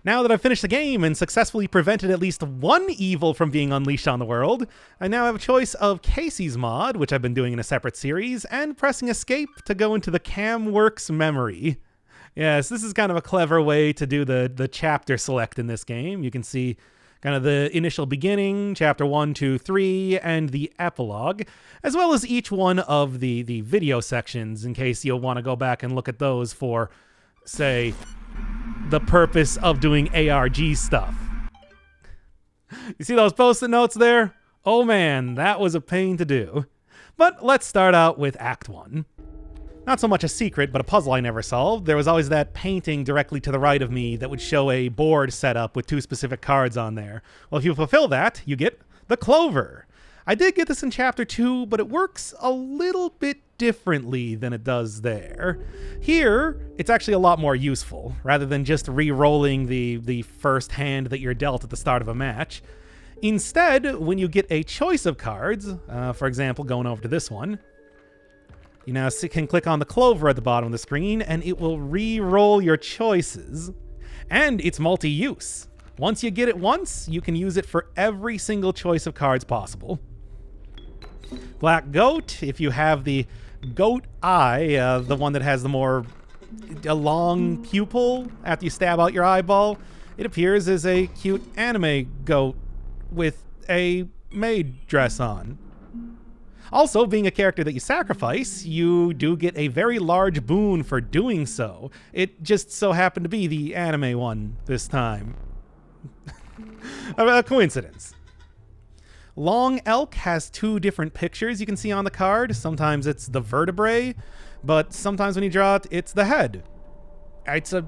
Now that I've finished the game and successfully prevented at least one evil from being unleashed on the world, I now have a choice of Casey's mod, which I've been doing in a separate series, and pressing escape to go into the CamWorks memory. Yes, this is kind of a clever way to do the chapter select in this game. You can see kind of the initial beginning, chapter 1, 2, 3, and the epilogue, as well as each one of the video sections in case you'll want to go back and look at those for, say, the purpose of doing ARG stuff. You see those post-it notes there? Oh man, that was a pain to do. But let's start out with Act 1. Not so much a secret, but a puzzle I never solved. There was always that painting directly to the right of me that would show a board set up with 2 specific cards on there. Well, if you fulfill that, you get the clover. I did get this in Chapter 2, but it works a little bit differently than it does there. Here, it's actually a lot more useful, rather than just re-rolling the first hand that you're dealt at the start of a match. Instead, when you get a choice of cards, for example, going over to this one, you now can click on the clover at the bottom of the screen, and it will re-roll your choices. And it's multi-use. Once you get it once, you can use it for every single choice of cards possible. Black Goat, if you have the goat eye, the one that has the more long pupil after you stab out your eyeball, it appears as a cute anime goat with a maid dress on. Also, being a character that you sacrifice, you do get a very large boon for doing so. It just so happened to be the anime one this time. A coincidence. Long Elk has 2 different pictures you can see on the card. Sometimes it's the vertebrae, but sometimes when you draw it, it's the head. It's a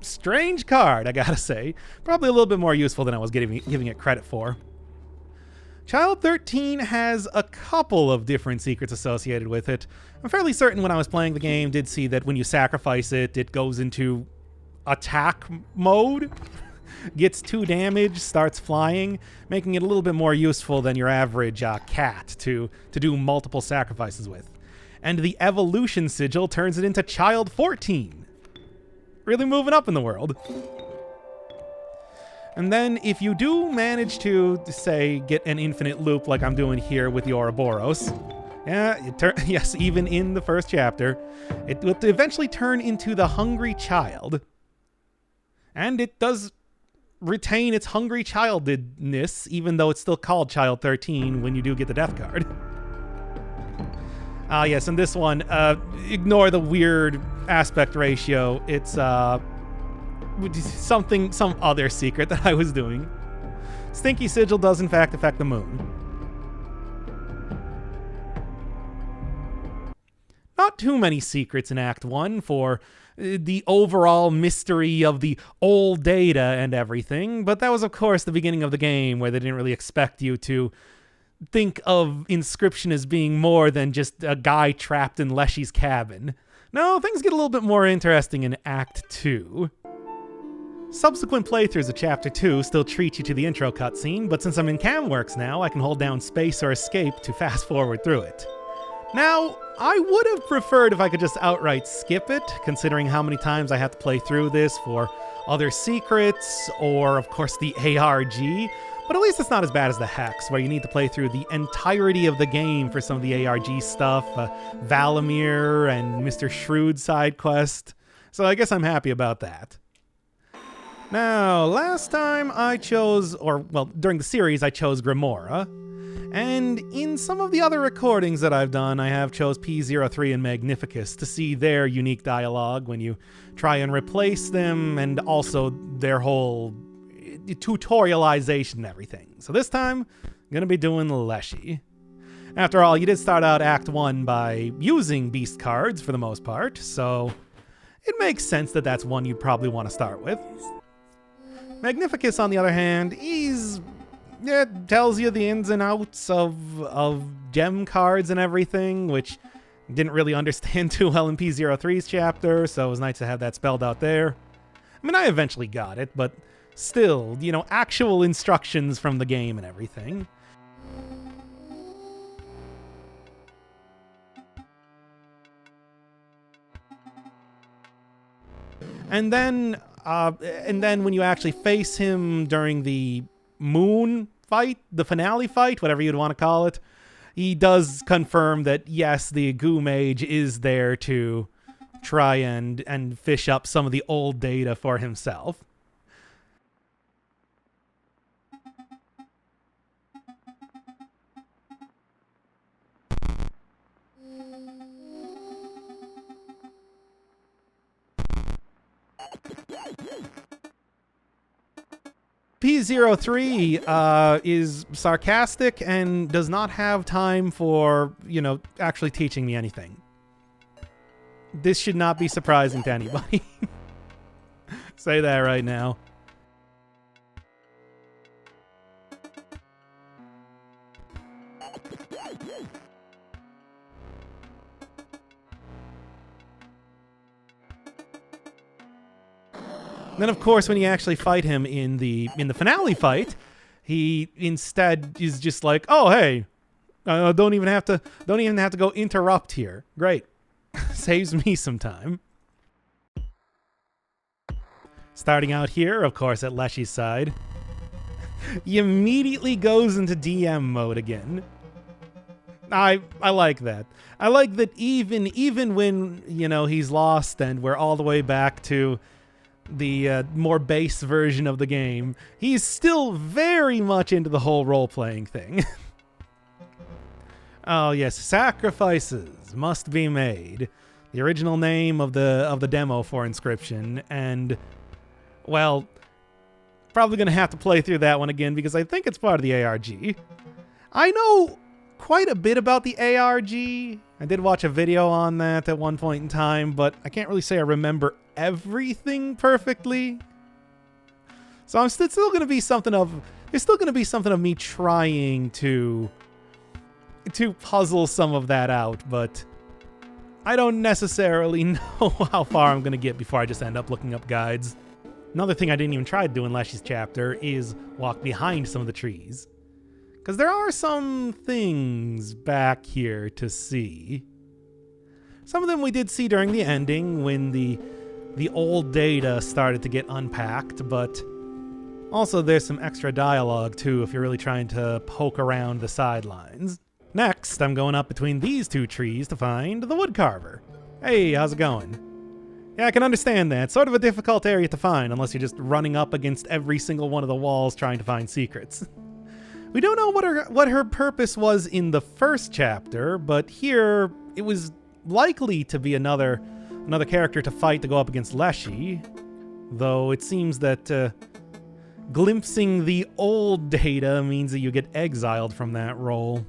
strange card, I gotta say. Probably a little bit more useful than I was giving it credit for. Child 13 has a couple of different secrets associated with it. I'm fairly certain when I was playing the game did see that when you sacrifice it, it goes into attack mode, gets 2 damage, starts flying, making it a little bit more useful than your average cat to do multiple sacrifices with. And the evolution sigil turns it into Child 14. Really moving up in the world. And then if you do manage to, say, get an infinite loop like I'm doing here with the Ouroboros, yes, even in the first chapter, it will eventually turn into the Hungry Child. And it does retain its hungry childedness, even though it's still called Child 13 when you do get the death card. Yes, and this one, ignore the weird aspect ratio. It's some other secret that I was doing. Stinky Sigil does in fact affect the moon. Not too many secrets in Act 1 for the overall mystery of the old data and everything, but that was of course the beginning of the game where they didn't really expect you to think of Inscryption as being more than just a guy trapped in Leshy's cabin. No, things get a little bit more interesting in Act 2. Subsequent playthroughs of Chapter 2 still treat you to the intro cutscene, but since I'm in CamWorks now, I can hold down space or escape to fast forward through it. Now, I would have preferred if I could just outright skip it, considering how many times I have to play through this for other secrets, or of course the ARG, but at least it's not as bad as the Hex, where you need to play through the entirety of the game for some of the ARG stuff, Valamir and Mr. Shrewd side quest, so I guess I'm happy about that. Now, last time I chose, during the series I chose Grimora, and in some of the other recordings that I've done, I have chose P03 and Magnificus to see their unique dialogue when you try and replace them, and also their whole tutorialization and everything. So this time, I'm going to be doing Leshy. After all, you did start out Act 1 by using beast cards for the most part, so it makes sense that that's one you'd probably want to start with. Magnificus, on the other hand, tells you the ins and outs of gem cards and everything, which didn't really understand too well in P03's chapter, so it was nice to have that spelled out there. I mean, I eventually got it, but still, actual instructions from the game and everything. And then And then when you actually face him during the moon fight, the finale fight, whatever you'd want to call it, he does confirm that, yes, the goo mage is there to try and fish up some of the old data for himself. P03 is sarcastic and does not have time for, actually teaching me anything. This should not be surprising to anybody. Say that right now. Then, of course, when you actually fight him in the finale fight, he instead is just like, "Oh, hey, don't even have to go interrupt here. Great, saves me some time." Starting out here, of course, at Leshy's side, he immediately goes into DM mode again. I like that. I like that even when he's lost and we're all the way back to the more base version of the game, he's still very much into the whole role-playing thing. Oh yes, sacrifices must be made. The original name of the demo for Inscryption, and well, probably gonna have to play through that one again because I think it's part of the ARG. I know quite a bit about the ARG. I did watch a video on that at one point in time, but I can't really say I remember everything perfectly. So I'm still going to be something of me trying to puzzle some of that out, but I don't necessarily know how far I'm going to get before I just end up looking up guides. Another thing I didn't even try to do in Leshy's chapter is walk behind some of the trees, because there are some things back here to see. Some of them we did see during the ending when the old data started to get unpacked, but also there's some extra dialogue too if you're really trying to poke around the sidelines. Next, I'm going up between these two trees to find the woodcarver. Hey, how's it going? Yeah, I can understand that. Sort of a difficult area to find unless you're just running up against every single one of the walls trying to find secrets. We don't know what her purpose was in the first chapter, but here it was likely to be another character to fight to go up against Leshy, though it seems that glimpsing the old data means that you get exiled from that role.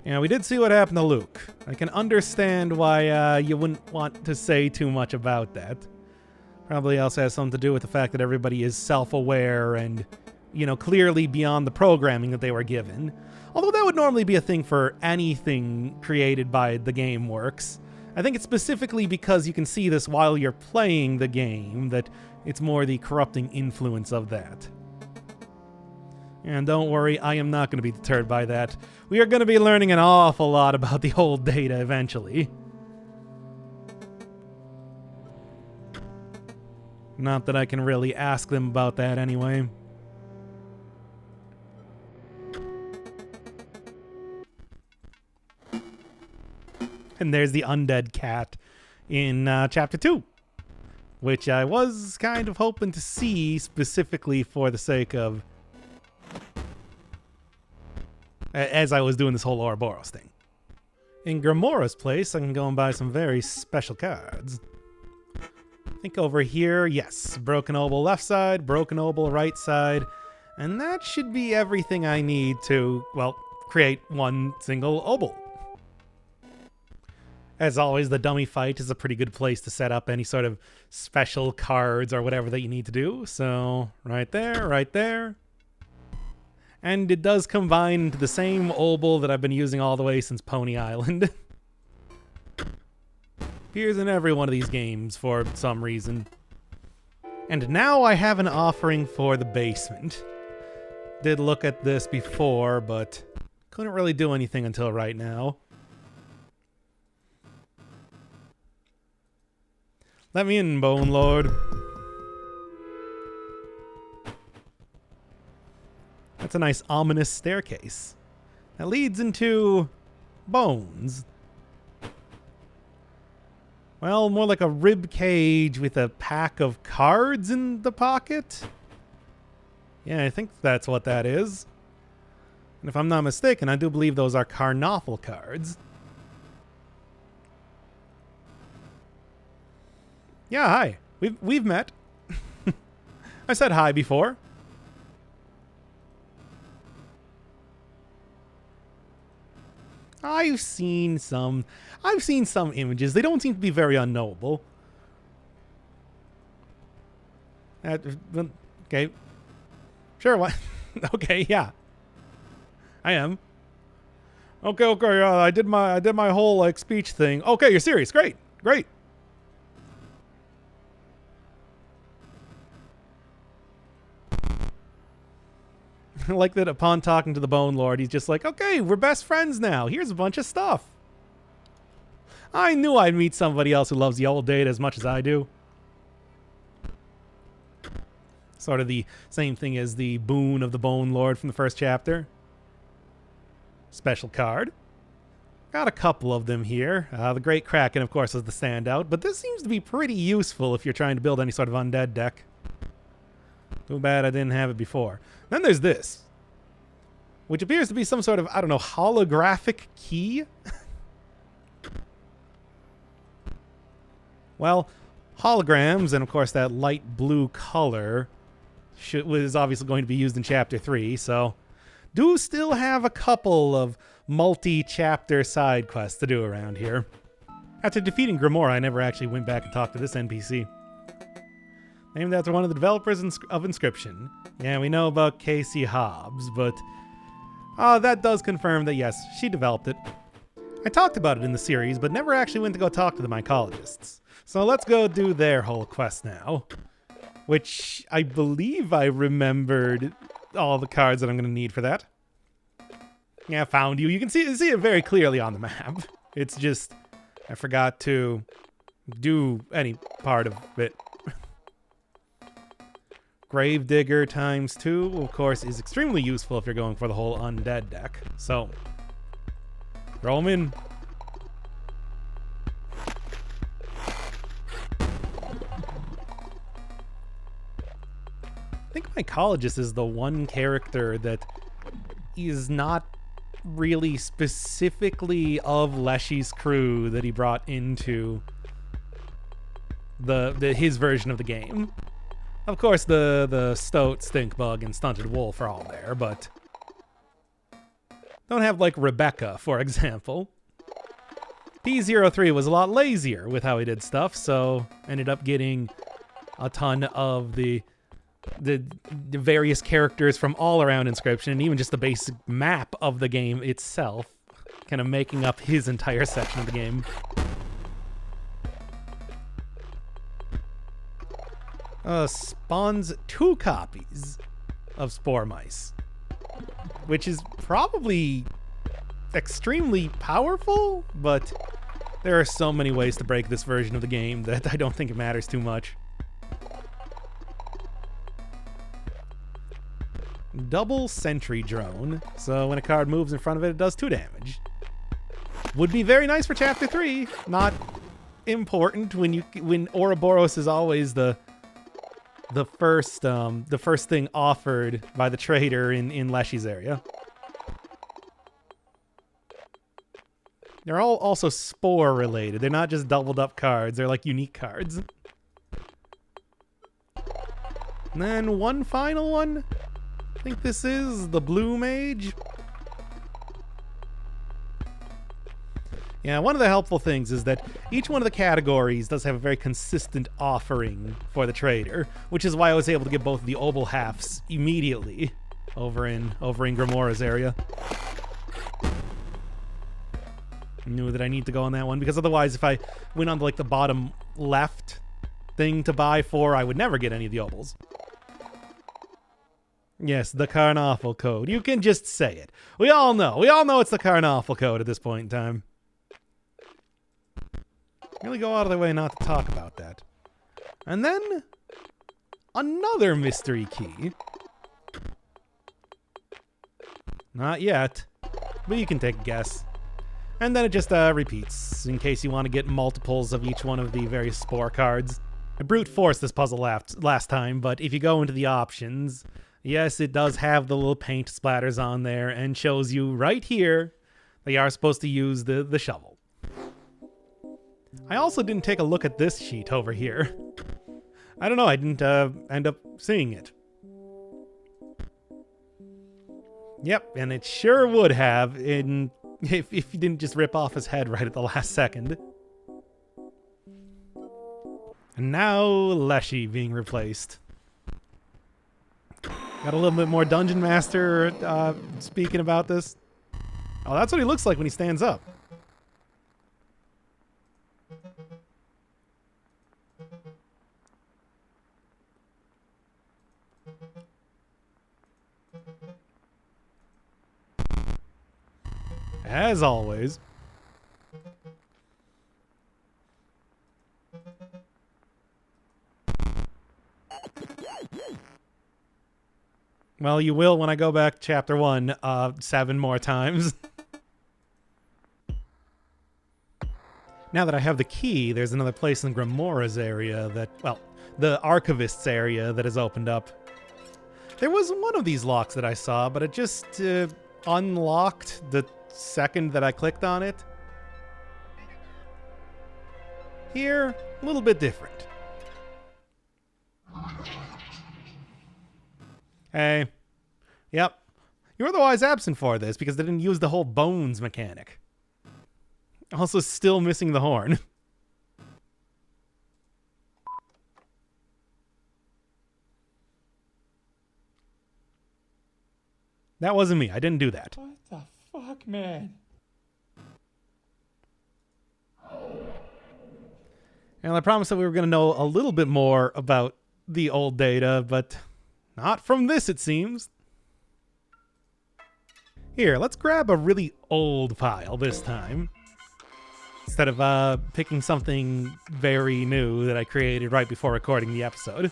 Yeah, we did see what happened to Luke. I can understand why you wouldn't want to say too much about that. Probably also has something to do with the fact that everybody is self-aware and clearly beyond the programming that they were given. Although that would normally be a thing for anything created by the game works. I think it's specifically because you can see this while you're playing the game that it's more the corrupting influence of that. And don't worry, I am not going to be deterred by that. We are going to be learning an awful lot about the old data eventually. Not that I can really ask them about that anyway. And there's the undead cat in Chapter 2, which I was kind of hoping to see specifically for the sake of, as I was doing this whole Ouroboros thing. In Gramora's place, I can go and buy some very special cards. I think over here, yes, Broken Obol left side, Broken Obol right side, and that should be everything I need to, well, create one single Obol. As always, the dummy fight is a pretty good place to set up any sort of special cards or whatever that you need to do. So, right there, right there. And it does combine into the same Obol that I've been using all the way since Pony Island. Appears in every one of these games for some reason. And now I have an offering for the basement. Did look at this before, but couldn't really do anything until right now. Let me in, Bone Lord. That's a nice ominous staircase. That leads into bones. Well, more like a rib cage with a pack of cards in the pocket. Yeah, I think that's what that is. And if I'm not mistaken, I do believe those are Carnoffel cards. Yeah, hi. We've met. I said hi before. I've seen some images. They don't seem to be very unknowable. Okay. Sure, what? Okay, yeah. I am. Okay, I did my whole like speech thing. Okay, you're serious. Great. I like that upon talking to the Bone Lord, he's just like, okay, we're best friends now. Here's a bunch of stuff. I knew I'd meet somebody else who loves the old data as much as I do. Sort of the same thing as the boon of the Bone Lord from the first chapter. Special card. Got a couple of them here. The Great Kraken, of course, is the standout, but this seems to be pretty useful if you're trying to build any sort of undead deck. Too bad I didn't have it before. Then there's this, which appears to be some sort of, I don't know, holographic key. Well, holograms, and of course that light blue color was obviously going to be used in Chapter 3, so do still have a couple of multi-chapter side quests to do around here. After defeating Grimoire, I never actually went back and talked to this NPC. Named after one of the developers of Inscryption. Yeah, we know about Casey Hobbs, but that does confirm that yes, she developed it. I talked about it in the series, but never actually went to go talk to the Mycologists. So let's go do their whole quest now. Which I believe I remembered all the cards that I'm going to need for that. Yeah, found you. You can see it very clearly on the map. It's just I forgot to do any part of it. Gravedigger ×2, of course, is extremely useful if you're going for the whole undead deck. So, Roman. I think Mycologist is the one character that is not really specifically of Leshy's crew that he brought into his version of the game. Of course, the Stoat, Stinkbug, and Stunted Wolf are all there, but don't have, like, Rebecca, for example. P03 was a lot lazier with how he did stuff, so ended up getting a ton of the various characters from all around Inscryption, and even just the basic map of the game itself, kind of making up his entire section of the game. Spawns 2 copies of Spore Mice, which is probably extremely powerful, but there are so many ways to break this version of the game that I don't think it matters too much. Double Sentry Drone, so when a card moves in front of it, it does 2 damage. Would be very nice for Chapter 3, not important when Ouroboros is always the first thing offered by the trader in Leshy's area. They're all also Spore related. They're not just doubled up cards. They're like unique cards. And then one final one. I think this is the Blue Mage. Yeah, one of the helpful things is that each one of the categories does have a very consistent offering for the trader, which is why I was able to get both of the obol halves immediately over in Grimoire's area. I knew that I need to go on that one, because otherwise if I went on to like the bottom left thing to buy for, I would never get any of the obols. Yes, the Carnoffel code. You can just say it. We all know it's the Carnoffel code at this point in time. Really go out of their way not to talk about that. And then another mystery key. Not yet, but you can take a guess. And then it just repeats, in case you want to get multiples of each one of the various spore cards. I brute forced this puzzle last time, but if you go into the options, yes, it does have the little paint splatters on there and shows you right here that you are supposed to use the shovel. I also didn't take a look at this sheet over here. I don't know, I didn't end up seeing it. Yep, and it sure would have if you didn't just rip off his head right at the last second. And now Leshy being replaced. Got a little bit more Dungeon Master speaking about this. Oh, that's what he looks like when he stands up. As always. Well, you will when I go back to chapter 1 7 more times. Now that I have the key, there's another place in Grimora's area that, well, the Archivist's area that has opened up. There was one of these locks that I saw, but it just unlocked the second that I clicked on it. Here, a little bit different. Hey. Yep. You're otherwise absent for this because they didn't use the whole bones mechanic. Also still missing the horn. That wasn't me. I didn't do that. What the fuck, man? And I promised that we were going to know a little bit more about the old data, but not from this, it seems. Here, let's grab a really old file this time. Instead of picking something very new that I created right before recording the episode.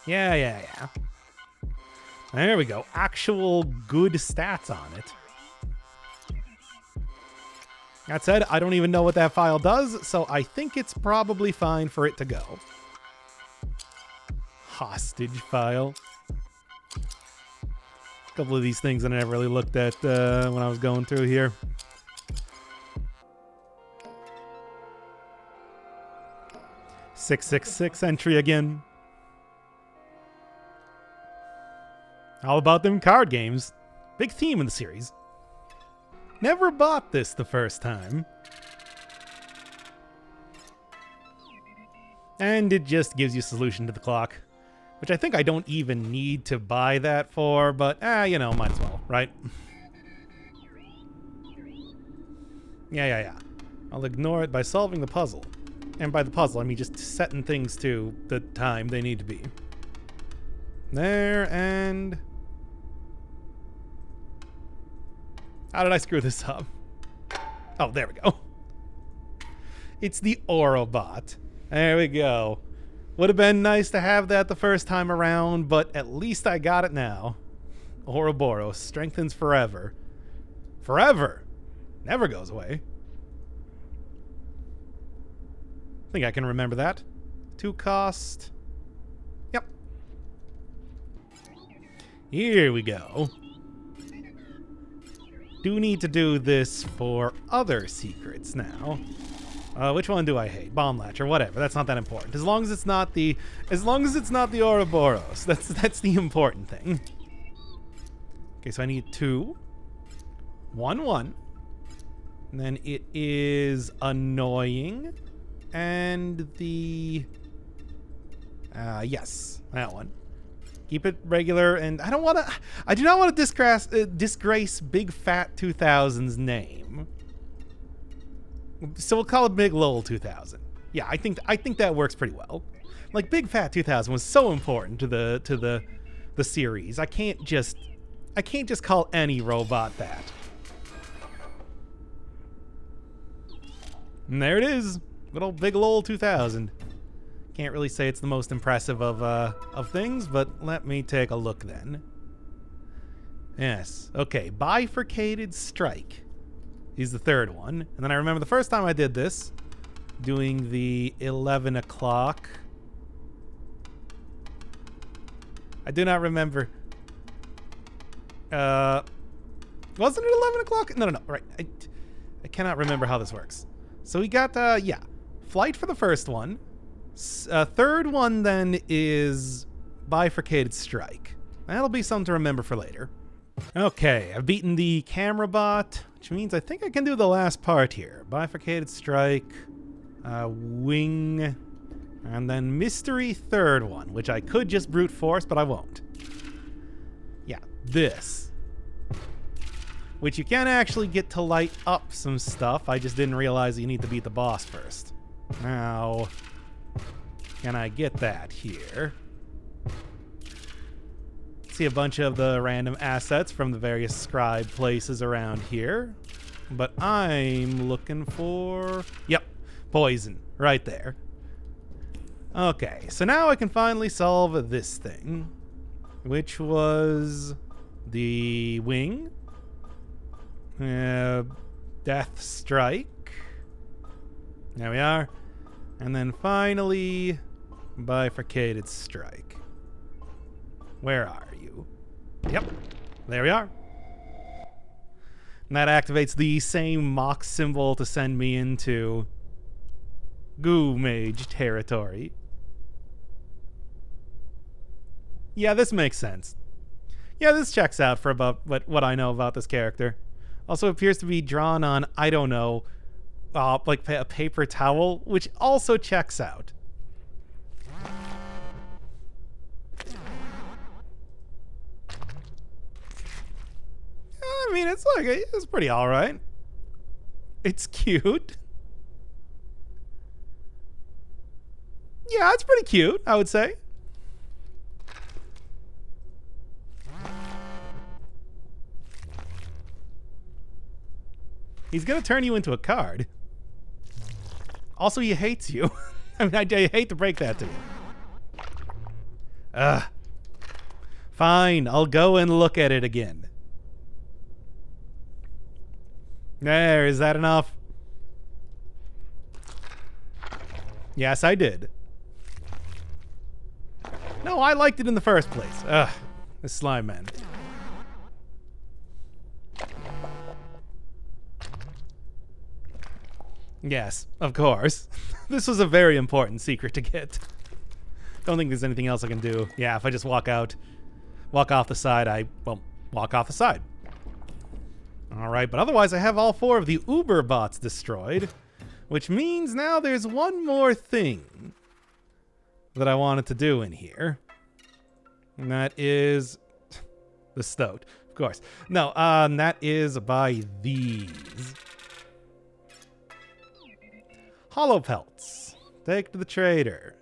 Yeah. There we go. Actual good stats on it. That said, I don't even know what that file does, so I think it's probably fine for it to go. Hostage file. A couple of these things that I never really looked at when I was going through here. .666 entry again. All about them card games. Big theme in the series. Never bought this the first time. And it just gives you a solution to the clock. Which I think I don't even need to buy that for, but, you know, might as well, right? Yeah. I'll ignore it by solving the puzzle. And by the puzzle, I mean just setting things to the time they need to be. There, and... How did I screw this up? Oh, there we go. It's the Orobot. There we go. Would have been nice to have that the first time around, but at least I got it now. Ouroboros strengthens forever. Forever! Never goes away. I think I can remember that. 2 cost. Yep. Here we go. Do need to do this for other secrets now. Which one do I hate? Bomb latch or whatever. That's not that important. As long as it's not the Ouroboros. That's the important thing. Okay, so I need 2. 1. And then it is annoying. And the yes, that one. Keep it regular, and I do not want to disgrace Big Fat 2000's name. So we'll call it Big Lowell 2000. Yeah, I think that works pretty well. Like Big Fat 2000 was so important to the series. I can't just call any robot that. And there it is. Good old big ol' 2000. Can't really say it's the most impressive of things, but let me take a look then. Yes, okay, bifurcated strike is the third one. And then I remember the first time I did this, doing the 11 o'clock. I do not remember. Wasn't it 11 o'clock? No, right. I cannot remember how this works. So we got, yeah, flight for the first one. Third one then is bifurcated strike. That'll be something to remember for later. Okay, I've beaten the camera bot, which means I think I can do the last part here. Bifurcated strike, wing, and then mystery third one, which I could just brute force, but I won't. Yeah, this. Which you can actually get to light up some stuff. I just didn't realize you need to beat the boss first. Now, can I get that here? See a bunch of the random assets from the various scribe places around here. But I'm looking for... Yep, poison, right there. Okay, so now I can finally solve this thing, which was the wing, death strike. There we are. And then finally, bifurcated strike. Where are you? Yep, there we are. And that activates the same mock symbol to send me into Goo Mage territory. Yeah, this makes sense. Yeah, this checks out for about what I know about this character. Also appears to be drawn on, I don't know, like a paper towel, which also checks out. I mean, it's pretty all right. It's cute. Yeah, it's pretty cute, I would say. He's gonna turn you into a card. Also, he hates you. I mean, I hate to break that to you. Fine, I'll go and look at it again. There, is that enough? Yes, I did. No, I liked it in the first place. This slime man. Yes, of course. This was a very important secret to get. Don't think there's anything else I can do. Yeah, if I just walk off the side, I won't walk off the side. Alright, but otherwise I have all 4 of the Uber bots destroyed, which means now there's one more thing that I wanted to do in here. And that is the stoat, of course. No, that is by these. Hollow pelts. Take to the trader.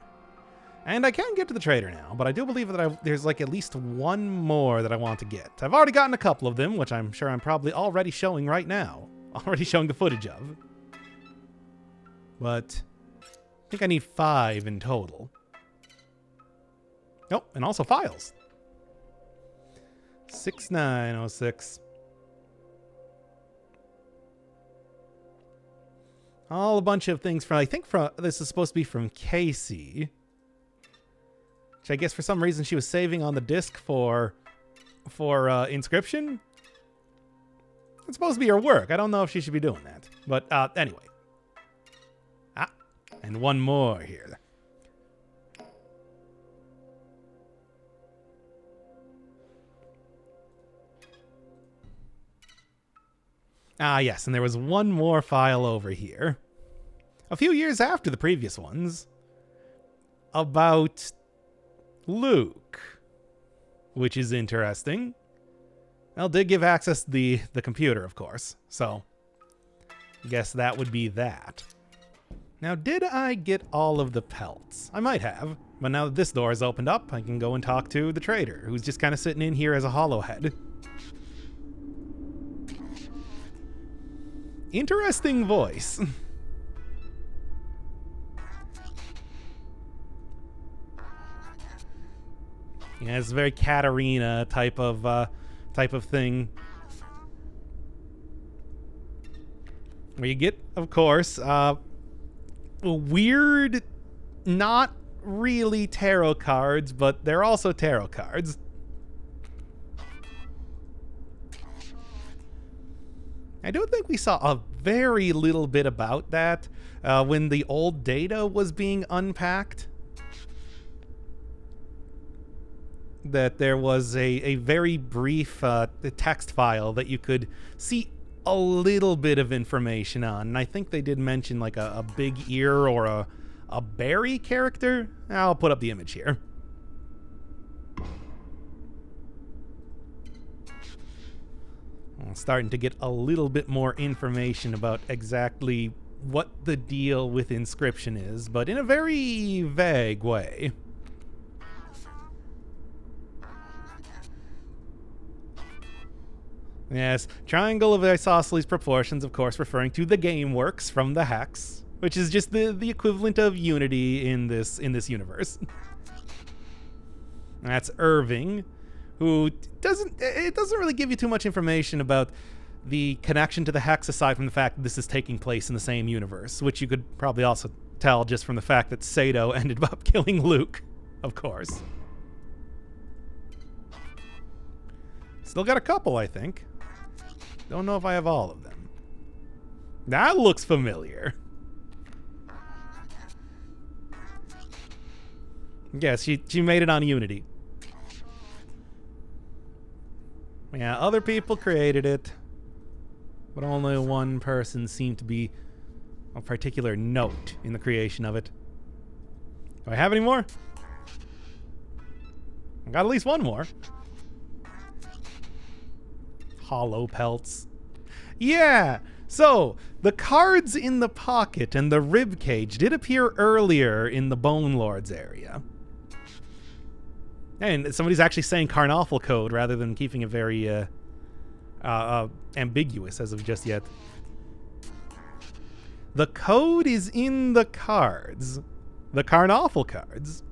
And I can get to the trader now, but I do believe that there's like at least one more that I want to get. I've already gotten a couple of them, which I'm sure I'm probably already showing right now. Already showing the footage of. But I think I need 5 in total. Oh, and also files. 6906. All a bunch of things from, I think this is supposed to be from Casey. Which I guess for some reason she was saving on the disk for Inscryption. It's supposed to be her work. I don't know if she should be doing that. But anyway. And one more here. Yes, and there was one more file over here. A few years after the previous ones. About Luke. Which is interesting. Well, did give access to the computer, of course. So, I guess that would be that. Now, did I get all of the pelts? I might have. But now that this door is opened up, I can go and talk to the trader, who's just kind of sitting in here as a hollow head. Interesting voice. Yeah, it's a very Katarina type of thing. Where you get, of course, weird, not really tarot cards, but they're also tarot cards. I do think we saw a very little bit about that when the old data was being unpacked. That there was a very brief text file that you could see a little bit of information on. And I think they did mention like a big ear or a berry character. I'll put up the image here. I'm starting to get a little bit more information about exactly what the deal with Inscryption is, but in a very vague way. Yes, triangle of isosceles proportions, of course, referring to the game works from the Hex, which is just the equivalent of Unity in this universe. That's Irving, who doesn't really give you too much information about the connection to the Hex aside from the fact that this is taking place in the same universe, which you could probably also tell just from the fact that Sato ended up killing Luke, of course. Still got a couple, I think. Don't know if I have all of them. That looks familiar. Yes, she made it on Unity. Yeah, other people created it, but only one person seemed to be of particular note in the creation of it. Do I have any more? I got at least one more. Hollow pelts. Yeah, so the cards in the pocket and the rib cage did appear earlier in the Bone Lords area. And somebody's actually saying Carnoffel code rather than keeping it very ambiguous as of just yet. The code is in the cards. The Carnoffel cards.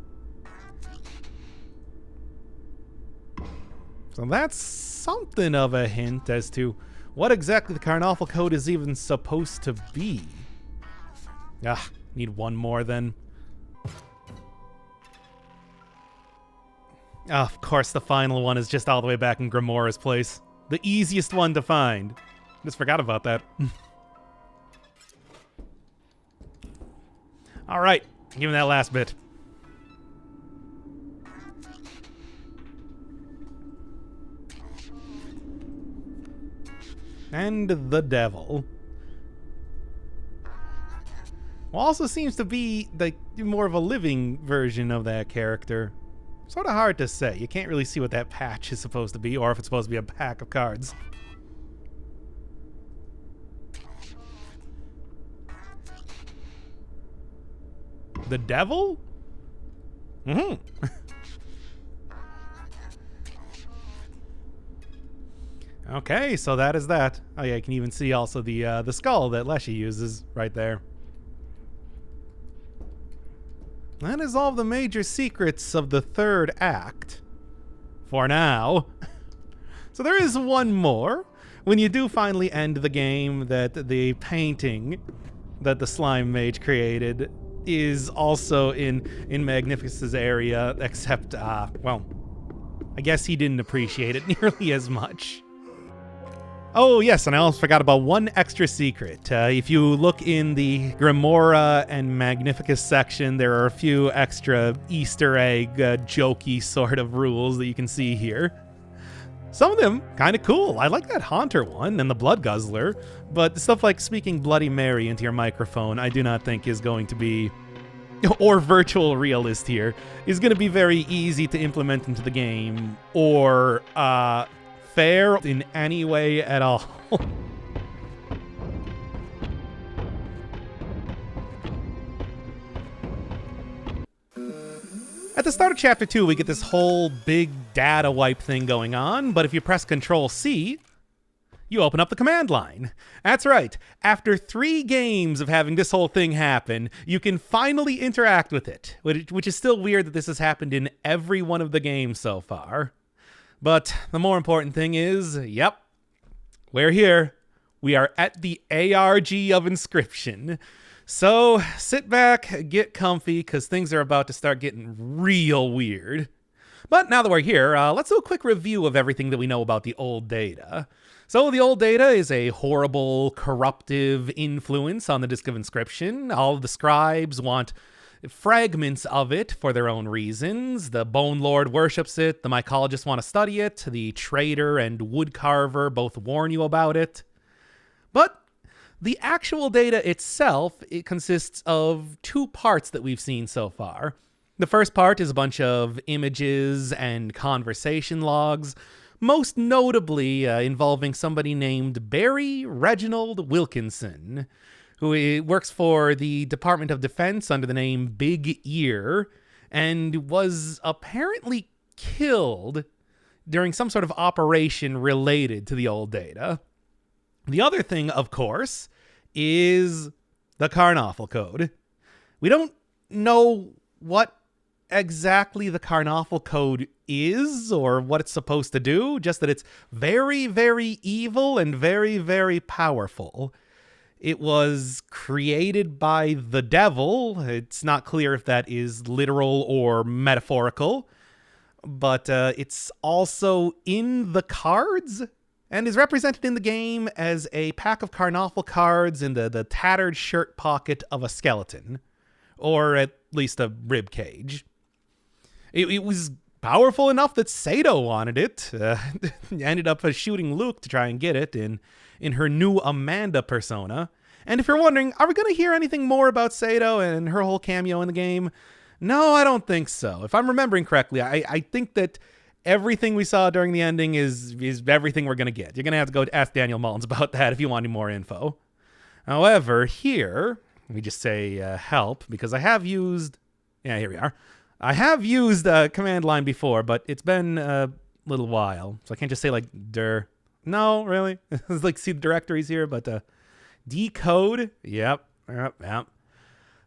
So that's something of a hint as to what exactly the Carnoffel code is even supposed to be. Need one more then. Of course, the final one is just all the way back in Grimora's place. The easiest one to find. Just forgot about that. All right, give me that last bit. And the devil. Well, also seems to be like more of a living version of that character. Sort of hard to say. You can't really see what that patch is supposed to be, or if it's supposed to be a pack of cards. The devil? Mm-hmm. Okay, so that is that. Oh yeah, you can even see also the skull that Leshy uses right there. That is all the major secrets of the third act. For now. So there is one more. When you do finally end the game, that the painting that the slime mage created is also in Magnificus's area, except, well, I guess he didn't appreciate it nearly as much. Oh, yes, and I almost forgot about one extra secret. If you look in the Grimora and Magnificus section, there are a few extra Easter egg, jokey sort of rules that you can see here. Some of them kind of cool. I like that Haunter one and the Blood Guzzler, but stuff like speaking Bloody Mary into your microphone, I do not think is going to be, or virtual realist here, is going to be very easy to implement into the game, or, fair in any way at all. At the start of Chapter 2, we get this whole big data wipe thing going on, but if you press Control-C, You open up the command line. That's right. After 3 games of having this whole thing happen, you can finally interact with it, which is still weird that this has happened in every one of the games so far. But the more important thing is, yep, we're here. We are at the ARG of Inscryption. So sit back, get comfy, because things are about to start getting real weird. But now that we're here, let's do a quick review of everything that we know about the old data. So the old data is a horrible, corruptive influence on the Disk of Inscryption. All of the scribes want fragments of it for their own reasons. The Bone Lord worships it. The Mycologist want to study it. The Trader and Woodcarver both warn you about it. But the actual data itself, it consists of 2 parts that we've seen so far. The first part is a bunch of images and conversation logs, most notably involving somebody named Barry Reginald Wilkinson, who works for the Department of Defense under the name Big Ear, and was apparently killed during some sort of operation related to the old data. The other thing, of course, is the Carnoffel Code. We don't know what exactly the Carnoffel Code is or what it's supposed to do, just that it's very, very evil and very, very powerful. It was created by the devil. It's not clear if that is literal or metaphorical, but it's also in the cards and is represented in the game as a pack of Carnoffel cards in the tattered shirt pocket of a skeleton, or at least a rib cage. It was powerful enough that Sato wanted it. Ended up shooting Luke to try and get it in her new Amanda persona. And if you're wondering, are we going to hear anything more about Sato and her whole cameo in the game? No, I don't think so. If I'm remembering correctly, I think that everything we saw during the ending is everything we're going to get. You're going to have to go ask Daniel Mullins about that if you want any more info. However, here, let me just say help, because I have used... Yeah, here we are. I have used command line before, but it's been a little while, so I can't just say like dir. No, really. It's like see the directories here, but decode. Yep.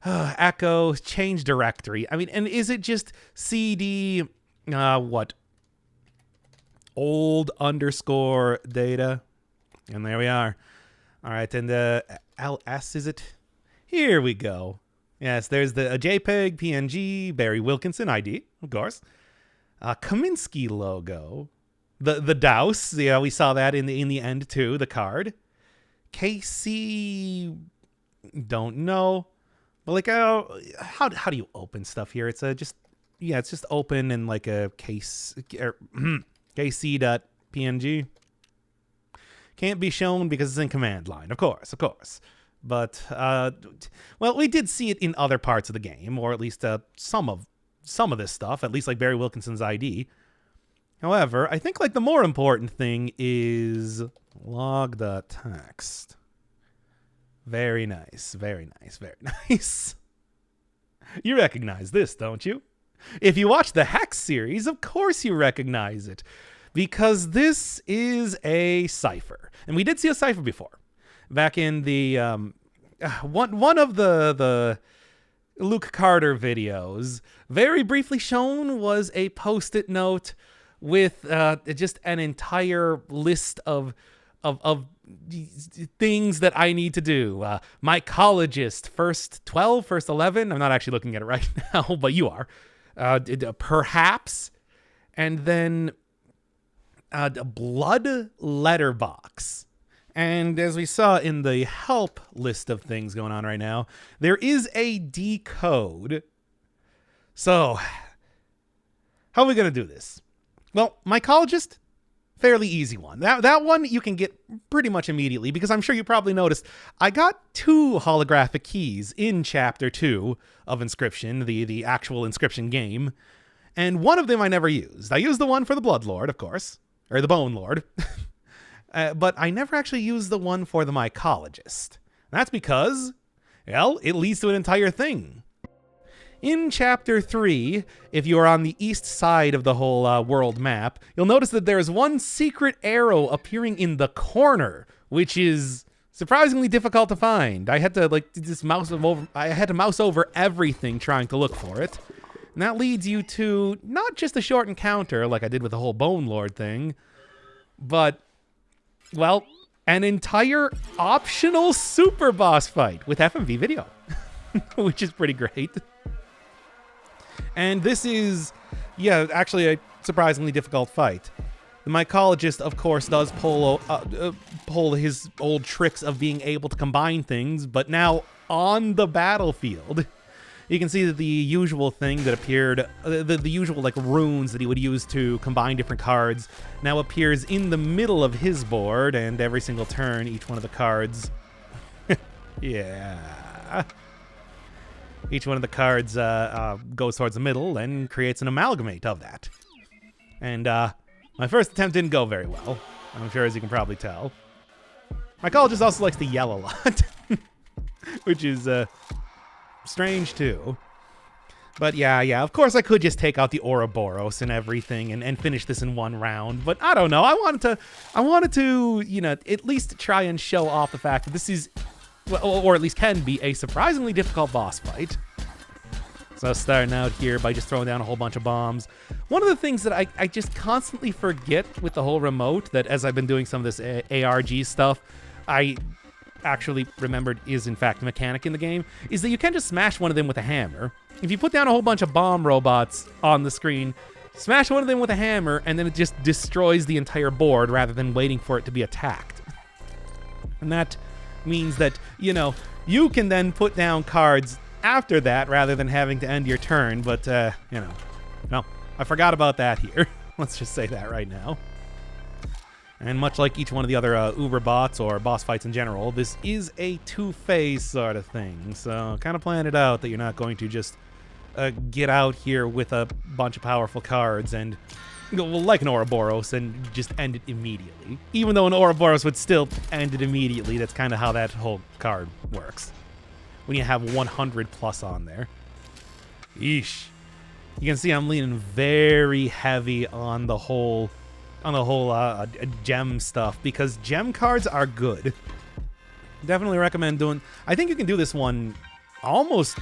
Echo change directory. I mean, and is it just cd what? Old underscore data, and there we are. All right, and ls is it? Here we go. Yes, there's a JPEG, PNG, Barry Wilkinson ID, of course. Kaminsky logo. The Douse, yeah, we saw that in the end too, the card. KC, don't know. But like, how do you open stuff here? It's it's just open in like a case, kc.png. Can't be shown because it's in command line, of course. But, well, we did see it in other parts of the game, or at least some of this stuff, at least like Barry Wilkinson's ID. However, I think like the more important thing is log.txt. Very nice. You recognize this, don't you? If you watch the Hex series, of course you recognize it, because this is a cipher. And we did see a cipher before. Back in the one of the Luke Carter videos, very briefly shown was a post-it note with just an entire list of things that I need to do. Mycologist, first 12, first 11. I'm not actually looking at it right now, but you are. Perhaps, and then a blood letterbox. And as we saw in the help list of things going on right now, there is a decode. So, how are we going to do this? Well, Mycologist, fairly easy one. That one you can get pretty much immediately, because I'm sure you probably noticed I got 2 holographic keys in Chapter 2 of Inscryption, the actual Inscryption game, and one of them I never used. I used the one for the Blood Lord, of course, or the Bone Lord. But I never actually used the one for the Mycologist. That's because, well, it leads to an entire thing. In Chapter 3, if you are on the east side of the whole world map, you'll notice that there is one secret arrow appearing in the corner, which is surprisingly difficult to find. I had to mouse over everything trying to look for it. And that leads you to not just a short encounter like I did with the whole Bone Lord thing, but, well, an entire optional super boss fight with FMV video, which is pretty great. And this is, yeah, actually a surprisingly difficult fight. The Mycologist, of course, does pull his old tricks of being able to combine things, but now on the battlefield. You can see that the usual thing that appeared, the usual like runes that he would use to combine different cards, now appears in the middle of his board, and every single turn, each one of the cards, yeah, each one of the cards goes towards the middle and creates an amalgamate of that. And my first attempt didn't go very well, I'm sure, as you can probably tell. Mycologist also likes to yell a lot, which is strange too. But yeah, of course I could just take out the Ouroboros and everything and finish this in one round, but I don't know. I wanted to, you know, at least try and show off the fact that this is, well, or at least can be, a surprisingly difficult boss fight. So starting out here by just throwing down a whole bunch of bombs. One of the things that I just constantly forget with the whole remote, that as I've been doing some of this ARG stuff, I actually remembered is in fact a mechanic in the game, is that you can just smash one of them with a hammer. If you put down a whole bunch of bomb robots on the screen, smash one of them with a hammer, and then it just destroys the entire board rather than waiting for it to be attacked. And that means that, you know, you can then put down cards after that rather than having to end your turn, but, you know, no, I forgot about that here. Let's just say that right now. And much like each one of the other Uber bots or boss fights in general, this is a two-phase sort of thing. So kind of plan it out that you're not going to just get out here with a bunch of powerful cards and, well, like an Ouroboros, and just end it immediately. Even though an Ouroboros would still end it immediately, that's kind of how that whole card works. When you have 100 plus on there. Yeesh. You can see I'm leaning very heavy on the whole gem stuff, because gem cards are good. Definitely recommend doing. I think you can do this one almost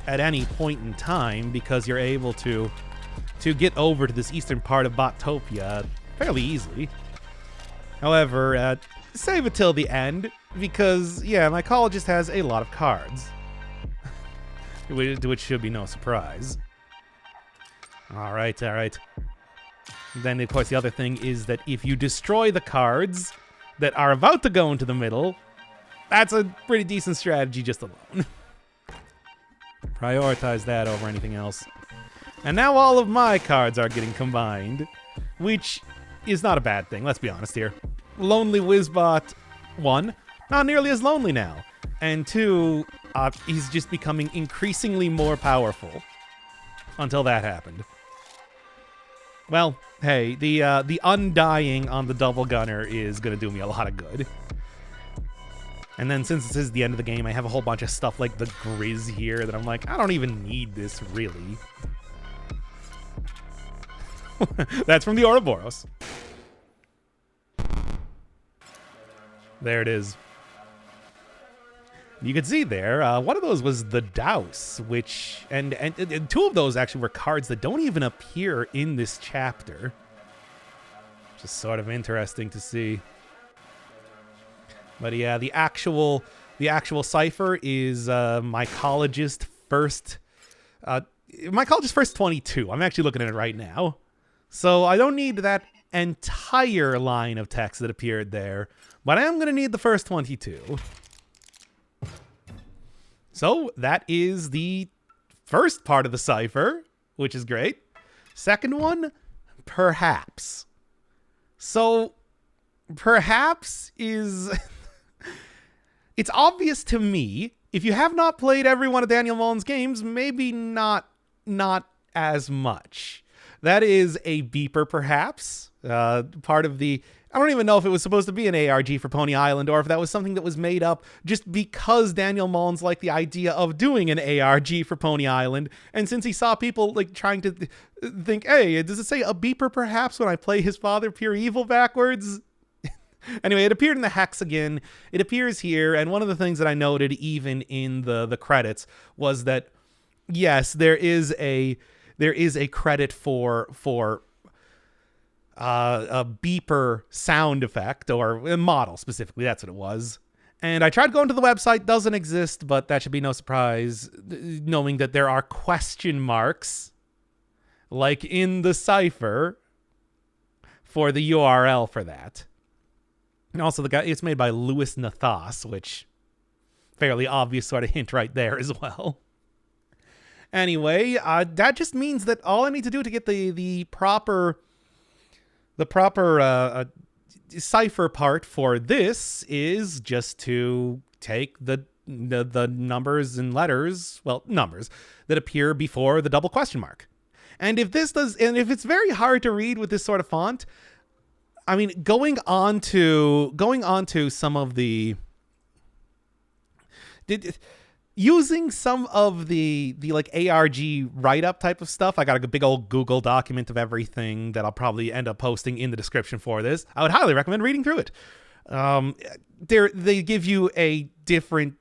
at any point in time, because you're able to get over to this eastern part of Bottopia fairly easily. However, save it till the end, because yeah, Mycologist has a lot of cards, which should be no surprise. All right. Then, of course, the other thing is that if you destroy the cards that are about to go into the middle, that's a pretty decent strategy just alone. Prioritize that over anything else. And now all of my cards are getting combined, which is not a bad thing, let's be honest here. Lonely Wizbot, 1, not nearly as lonely now. And 2, he's just becoming increasingly more powerful until that happened. Well, hey, the undying on the double gunner is going to do me a lot of good. And then since this is the end of the game, I have a whole bunch of stuff like the Grizz here that I'm like, I don't even need this, really. That's from the Ouroboros. There it is. You can see there, one of those was the Douse, which, and 2 of those actually were cards that don't even appear in this chapter. Which is sort of interesting to see. But yeah, the actual cipher is Mycologist first 22. I'm actually looking at it right now. So I don't need that entire line of text that appeared there, but I am going to need the first 22. So that is the first part of the cipher, which is great. Second one, perhaps. So perhaps is... It's obvious to me, if you have not played every one of Daniel Mullen's games, maybe not as much. That is a beeper, perhaps. part of the... I don't even know if it was supposed to be an ARG for Pony Island or if that was something that was made up just because Daniel Mullins liked the idea of doing an ARG for Pony Island. And since he saw people like trying to think, hey, does it say a beeper perhaps when I play his father pure evil backwards? Anyway, it appeared in the hex again. It appears here. And one of the things that I noted even in the credits was that, yes, there is a credit for a beeper sound effect, or a model specifically, that's what it was. And I tried going to the website, doesn't exist, but that should be no surprise, knowing that there are question marks, like in the cipher, for the URL for that. And also, it's made by Louis Nathas, which, fairly obvious sort of hint right there as well. Anyway, that just means that all I need to do to get the proper cipher part for this is just to take the numbers and letters, well, numbers that appear before the double question mark. And if it's very hard to read with this sort of font, I mean, going on to some of the using some of the like ARG write-up type of stuff. I got a big old Google document of everything that I'll probably end up posting in the description for this. I would highly recommend reading through it. They give you a different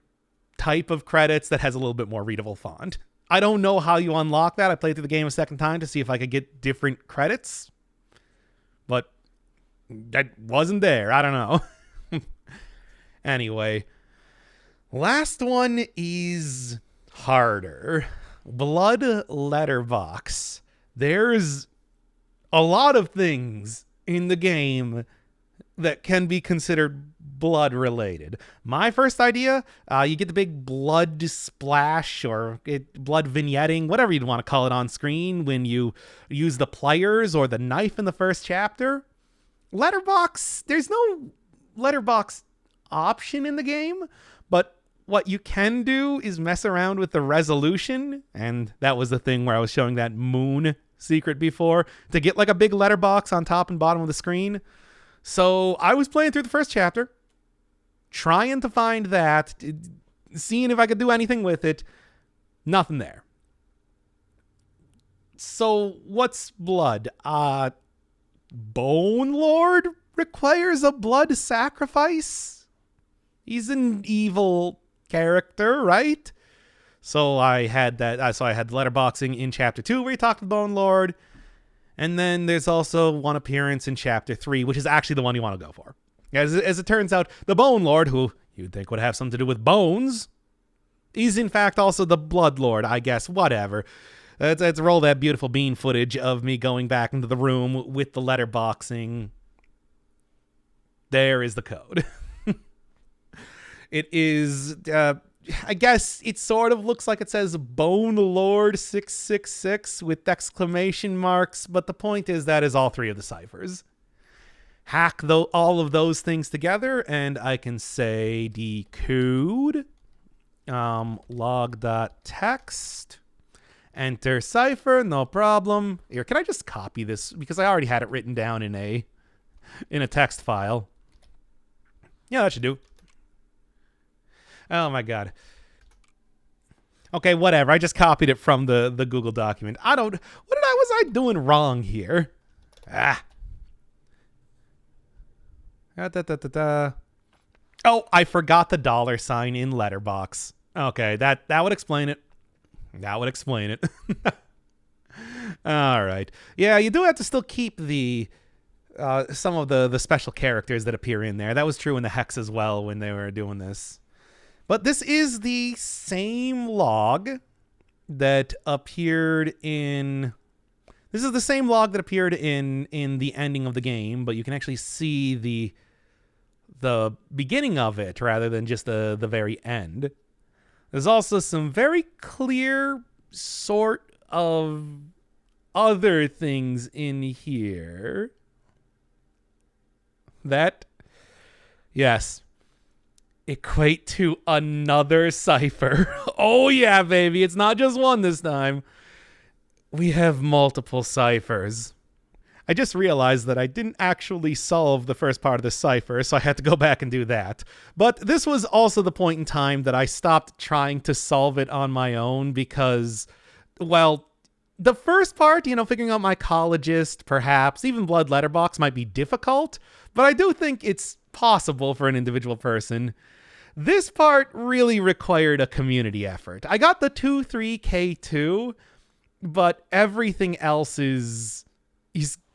type of credits that has a little bit more readable font. I don't know how you unlock that. I played through the game a second time to see if I could get different credits, but that wasn't there. I don't know. Anyway, last one is harder. Blood letterbox. There's a lot of things in the game that can be considered blood related. My first idea, you get the big blood splash or blood vignetting, whatever you'd want to call it on screen when you use the pliers or the knife in the first chapter. Letterbox, there's no letterbox option in the game, but what you can do is mess around with the resolution, and that was the thing where I was showing that moon secret before, to get like a big letterbox on top and bottom of the screen. So I was playing through the first chapter, trying to find that, seeing if I could do anything with it. Nothing there. So what's blood? Bone Lord requires a blood sacrifice? He's an evil character, right? So I had that. So I had letterboxing in chapter 2 where he talked to Bone Lord. And then there's also one appearance in chapter 3, which is actually the one you want to go for. As it turns out, the Bone Lord, who you'd think would have something to do with bones, is in fact also the Blood Lord, I guess. Whatever. Let's roll that beautiful bean footage of me going back into the room with the letterboxing. There is the code. It is, I guess it sort of looks like it says Bone Lord 666 with exclamation marks, but the point is that is all three of the ciphers. Hack all of those things together, and I can say decode, log.text, enter cipher, no problem. Here, can I just copy this? Because I already had it written down in a text file. Yeah, that should do. Oh my god. Okay, whatever. I just copied it from the Google document. Was I doing wrong here? Oh, I forgot the $sign in letterbox. Okay, that would explain it. That would explain it. All right. Yeah, you do have to still keep the some of the special characters that appear in there. That was true in the Hex as well when they were doing this. But this is the same log that appeared in... This is the same log that appeared in the ending of the game, but you can actually see the beginning of it rather than just the very end. There's also some very clear sort of other things in here that, yes, equate to another cipher. Oh yeah, baby. It's not just one this time. We have multiple ciphers. I just realized that I didn't actually solve the first part of the cipher, so I had to go back and do that. But this was also the point in time that I stopped trying to solve it on my own because, well, the first part, figuring out Mycologist, perhaps, even Blood Letterbox might be difficult, but I do think it's possible for an individual person. This part really required a community effort. I got the 2-3K2, but everything else is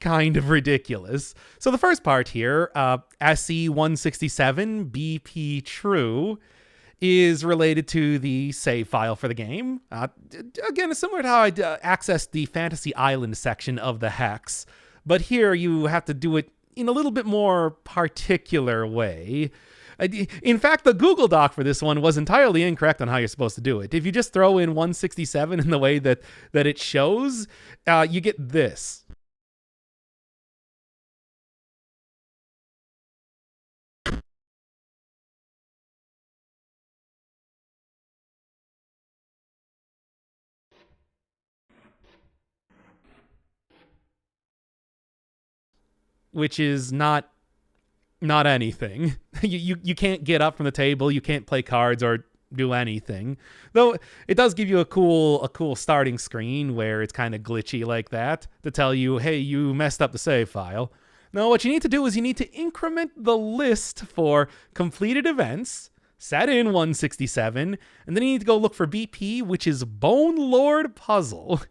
kind of ridiculous. So the first part here, SE167 BP true, is related to the save file for the game. Again, it's similar to how I accessed the Fantasy Island section of the hex, but here you have to do it in a little bit more particular way. In fact, the Google Doc for this one was entirely incorrect on how you're supposed to do it. If you just throw in 167 in the way that it shows, you get this. Which is not anything. You can't get up from the table, you can't play cards or do anything. Though it does give you a cool starting screen where it's kind of glitchy like that to tell you, hey, you messed up the save file. Now what you need to do is you need to increment the list for completed events, set in 167, and then you need to go look for BP, which is Bone Lord Puzzle.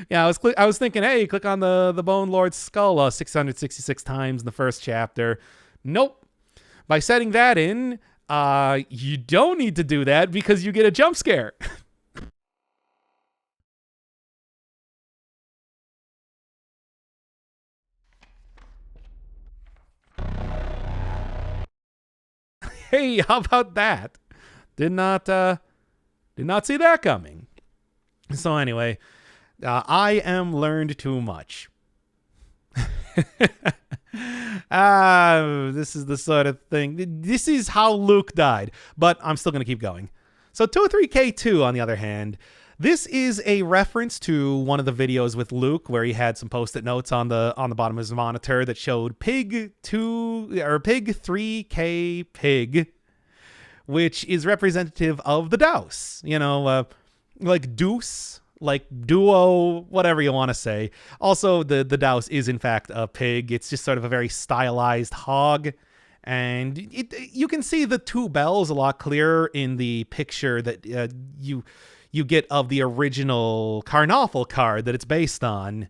Yeah, I was thinking, hey, click on the Bone Lord's skull 666 times in the first chapter. Nope. By setting that in, you don't need to do that because you get a jump scare. Hey, how about that? Did not see that coming. So anyway, I am learned too much. This is the sort of thing. This is how Luke died, but I'm still going to keep going. So 2-3K2, on the other hand, this is a reference to one of the videos with Luke where he had some post-it notes on the bottom of his monitor that showed Pig 3K Pig, which is representative of the Douse. Like Deuce, like duo, whatever you want to say. Also, the Douse is in fact a pig. It's just sort of a very stylized hog. And you can see the two bells a lot clearer in the picture that you get of the original Carnoffel card that it's based on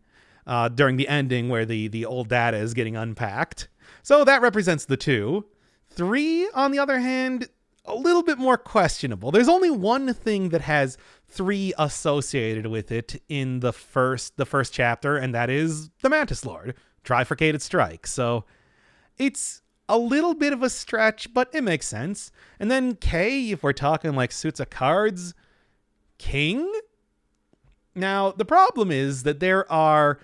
during the ending where the old data is getting unpacked. So that represents the 2. 3, on the other hand, a little bit more questionable. There's only one thing that has 3 associated with it in the first chapter, and that is the Mantis Lord, Trifurcated Strike. So it's a little bit of a stretch, but it makes sense. And then K, if we're talking like suits of cards, King? Now, the problem is that there are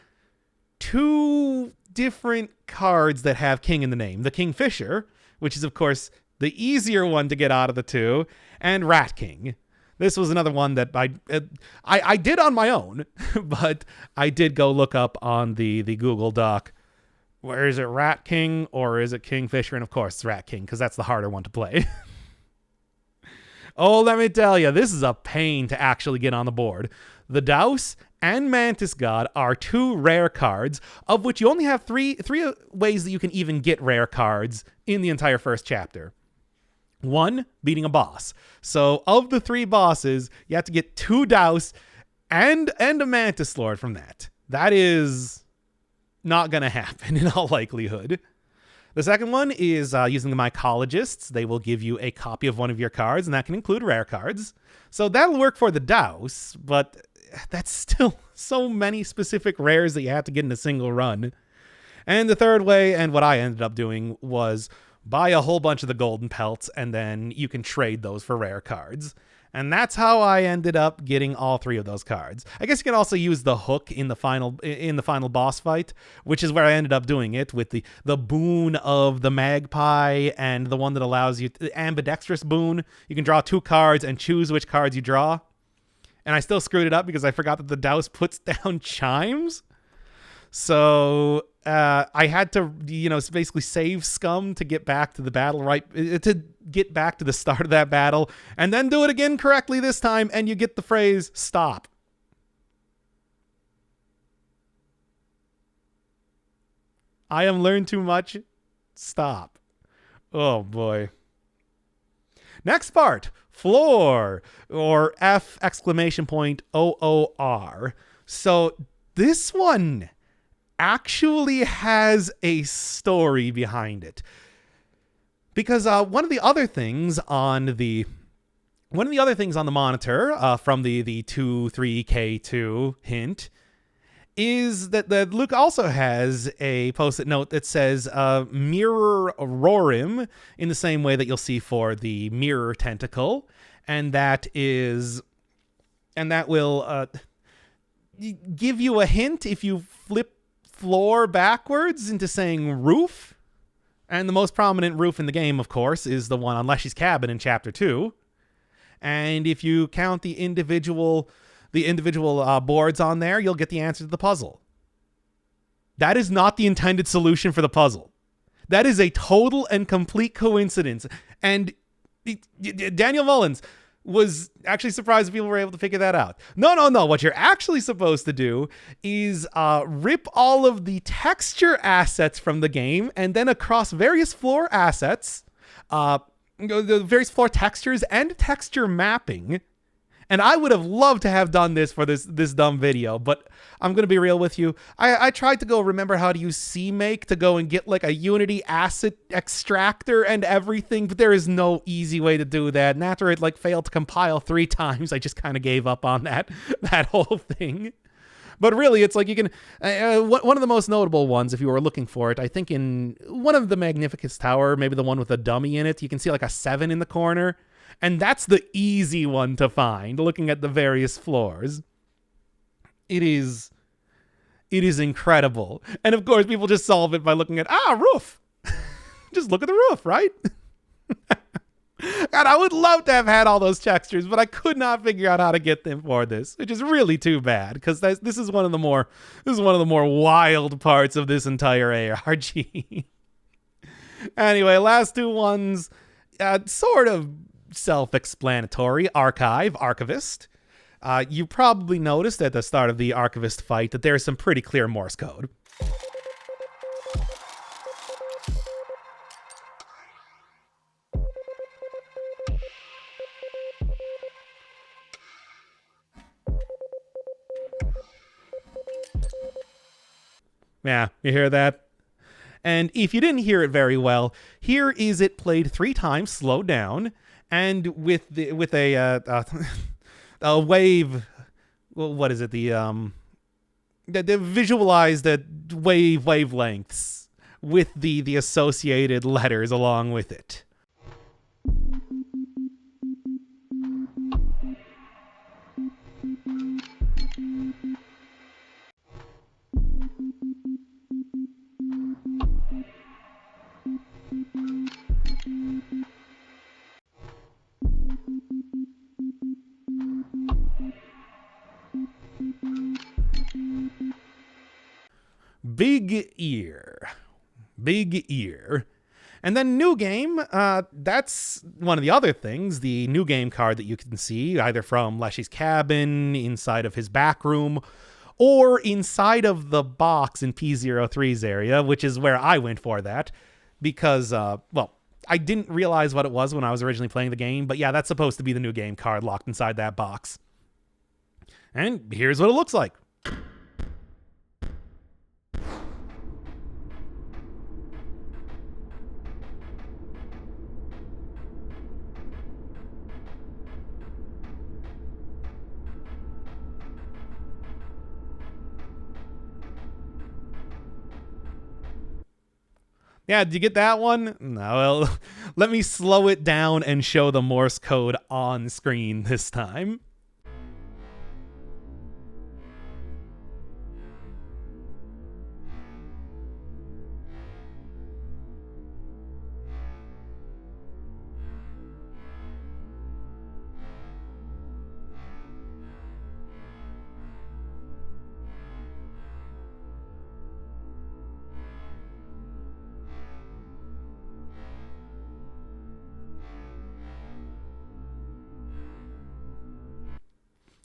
2 different cards that have King in the name. The Kingfisher, which is, of course, the easier one to get out of the 2, and Rat King. This was another one that I did on my own, but I did go look up on the Google Doc. Where is it, Rat King or is it Kingfisher? And of course, it's Rat King, because that's the harder one to play. Oh, let me tell you, this is a pain to actually get on the board. The Douse and Mantis God are 2 rare cards, of which you only have three ways that you can even get rare cards in the entire first chapter. 1, beating a boss. So of the 3 bosses, you have to get 2 Douse and a Mantis Lord from that. That is not going to happen in all likelihood. The second one is using the Mycologists. They will give you a copy of one of your cards, and that can include rare cards. So that'll work for the Douse, but that's still so many specific rares that you have to get in a single run. And the third way, and what I ended up doing, was buy a whole bunch of the golden pelts, and then you can trade those for rare cards. And that's how I ended up getting all 3 of those cards. I guess you can also use the hook in the final boss fight, which is where I ended up doing it with the boon of the magpie and the one that allows you the ambidextrous boon. You can draw 2 cards and choose which cards you draw. And I still screwed it up because I forgot that the Douse puts down chimes. So I had to, basically save scum to get back to the battle, to get back to the start of that battle, and then do it again correctly this time, and you get the phrase, stop. I have learned too much. Stop. Oh, boy. Next part, floor, or F exclamation point OOR. So this one actually has a story behind it. Because one of the other things on the monitor from the 23K2 hint is that Luke also has a post-it note that says mirror rorim in the same way that you'll see for the mirror tentacle, and that will give you a hint if you flip floor backwards into saying roof. And the most prominent roof in the game, of course, is the one on Leshy's cabin in Chapter 2. And if you count the individual boards on there, you'll get the answer to the puzzle. That is not the intended solution for the puzzle. That is a total and complete coincidence. And Daniel Mullins was actually surprised people were able to figure that out. No. What you're actually supposed to do is rip all of the texture assets from the game, and then across various floor assets, the various floor textures and texture mapping. And I would have loved to have done this for this dumb video, but I'm going to be real with you. I tried to go remember how to use CMake to go and get like a Unity asset extractor and everything, but there is no easy way to do that. And after it like failed to compile 3 times, I just kind of gave up on that whole thing. But really, it's like you can... one of the most notable ones, if you were looking for it, I think in one of the Magnificus Tower, maybe the one with a dummy in it, you can see like a 7 in the corner. And that's the easy one to find, looking at the various floors. It is incredible. And of course, people just solve it by looking at, roof. Just look at the roof, right? God, I would love to have had all those textures, but I could not figure out how to get them for this, which is really too bad, because this is one of the more wild parts of this entire ARG. Anyway, last 2 ones, sort of self-explanatory. Archivist. You probably noticed at the start of the Archivist fight that there's some pretty clear Morse code. Yeah, you hear that? And if you didn't hear it very well, here is it played 3 times, slowed down, and with a wave. Well, what is it? The visualize the wavelengths with the associated letters along with it. Big ear. And then new game, that's one of the other things, the new game card that you can see either from Leshy's cabin, inside of his back room, or inside of the box in P03's area, which is where I went for that, because, I didn't realize what it was when I was originally playing the game, but yeah, that's supposed to be the new game card locked inside that box. And here's what it looks like. Yeah, did you get that one? No, well, let me slow it down and show the Morse code on screen this time.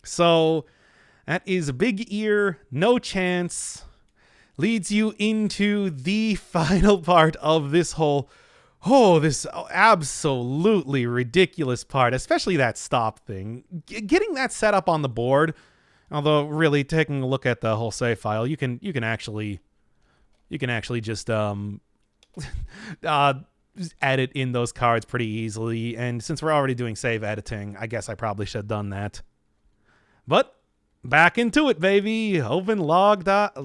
So that is Big Ear, no chance. Leads you into the final part of this whole, this absolutely ridiculous part, especially that stop thing. Getting that set up on the board, although really taking a look at the whole save file, you can actually just edit in those cards pretty easily. And since we're already doing save editing, I guess I probably should have done that. But back into it, baby. Open log.text.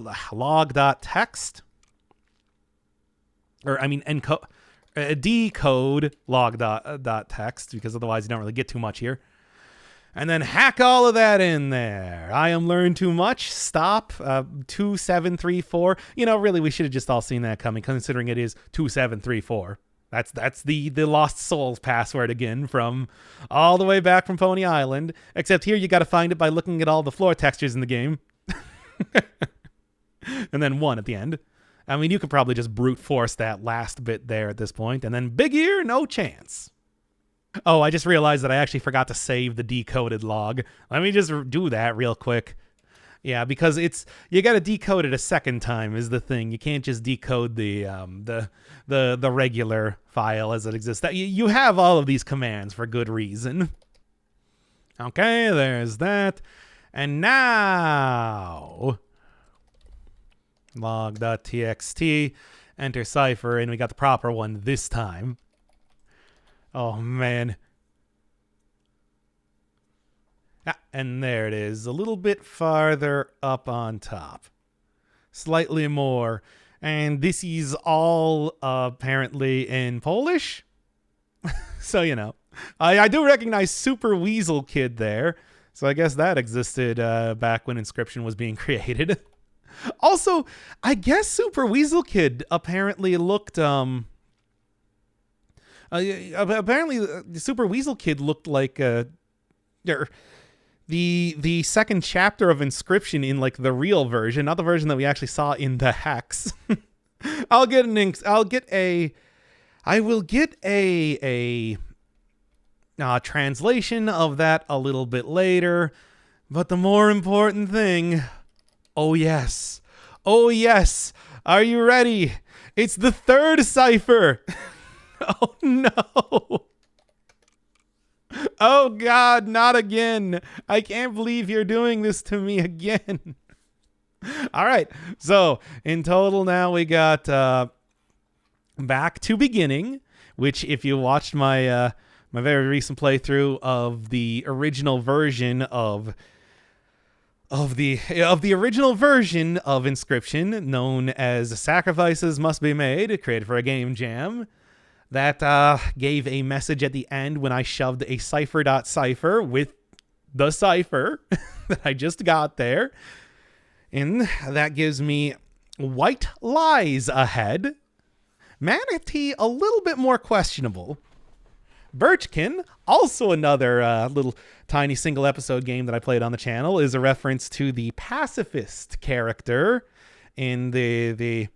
Or, I mean, decode log.text, because otherwise you don't really get too much here. And then hack all of that in there. I am learned too much. Stop. 2734. Really, we should have just all seen that coming, considering it is 2734. That's the Lost Souls password again from all the way back from Pony Island. Except here you got to find it by looking at all the floor textures in the game. And then 1 at the end. I mean, you could probably just brute force that last bit there at this point. And then Big Ear, no chance. Oh, I just realized that I actually forgot to save the decoded log. Let me just do that real quick. Yeah, because you got to decode it a second time is the thing. You can't just decode the regular file as it exists. You have all of these commands for good reason. Okay, there's that. And now log.txt, enter cipher, and we got the proper one this time. Oh, man. And there it is, a little bit farther up on top. Slightly more. And this is all apparently in Polish. So, I do recognize Super Weasel Kid there. So I guess that existed back when Inscryption was being created. Also, I guess Super Weasel Kid apparently looked... apparently, Super Weasel Kid looked like... The second chapter of Inscryption in like the real version, not the version that we actually saw in the hex. I will get a translation of that a little bit later. But the more important thing, oh yes, are you ready? It's the third cipher. Oh no. Oh, God, not again. I can't believe you're doing this to me again. All right. So in total now we got back to beginning, which if you watched my my very recent playthrough of the original version of the original version of Inscryption, known as Sacrifices Must Be Made, created for a game jam, that gave a message at the end when I shoved a cipher.cipher with the cipher that I just got there. And that gives me white lies ahead. Manatee, a little bit more questionable. Birchkin, also another little tiny single episode game that I played on the channel, is a reference to the pacifist character in the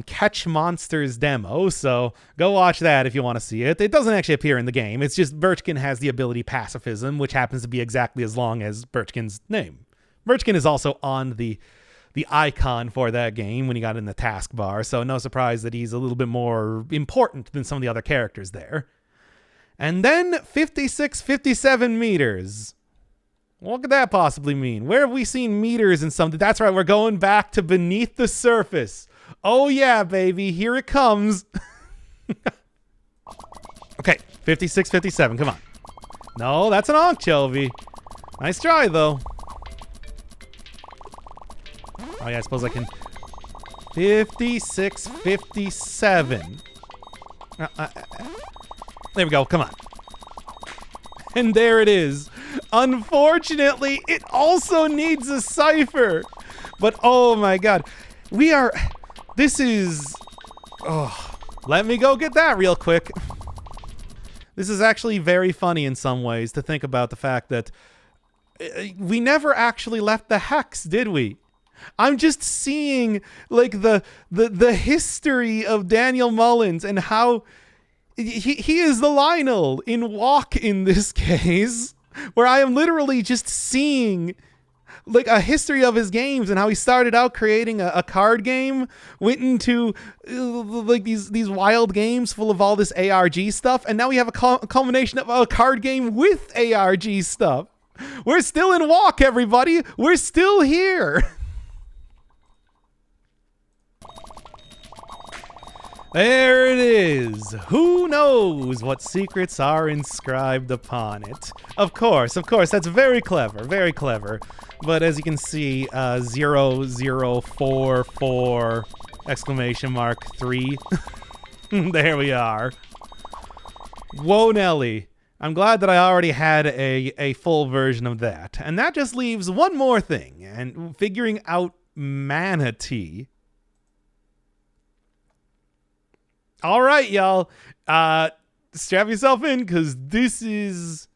Catch Monsters demo. So go watch that if you want to see it. It doesn't actually appear in the game. It's just Birchkin has the ability pacifism, which happens to be exactly as long as Birchkin's name. Birchkin is also on the icon for that game when you got in the taskbar, so no surprise that he's a little bit more important than some of the other characters there. And then 57 meters. What could that possibly mean? Where have we seen meters in something? That's right, we're going back to beneath the surface. Oh yeah, baby, here it comes. Okay, 57, come on. No, that's an anchovy. Nice try, though. Oh yeah, I suppose I can... 57. There we go, come on. And there it is. Unfortunately, it also needs a cipher. But oh my god. This is... Oh, let me go get that real quick. This is actually very funny in some ways to think about the fact that we never actually left the hex, did we? I'm just seeing like the history of Daniel Mullins and how he is the Lionel in Walk in this case. where I am literally just seeing like a history of his games and how he started out creating a card game, went into like these wild games full of all this ARG stuff, and now we have a culmination of a card game with ARG stuff. We're still in walk, everybody. We're still here. There it is. Who knows what secrets are inscribed upon it? Of course, that's very clever, very clever. But as you can see, 0044 exclamation mark 3. There we are. Whoa, Nelly. I'm glad that I already had a full version of that. And that just leaves one more thing, and figuring out manatee. All right, y'all. Strap yourself in, because this is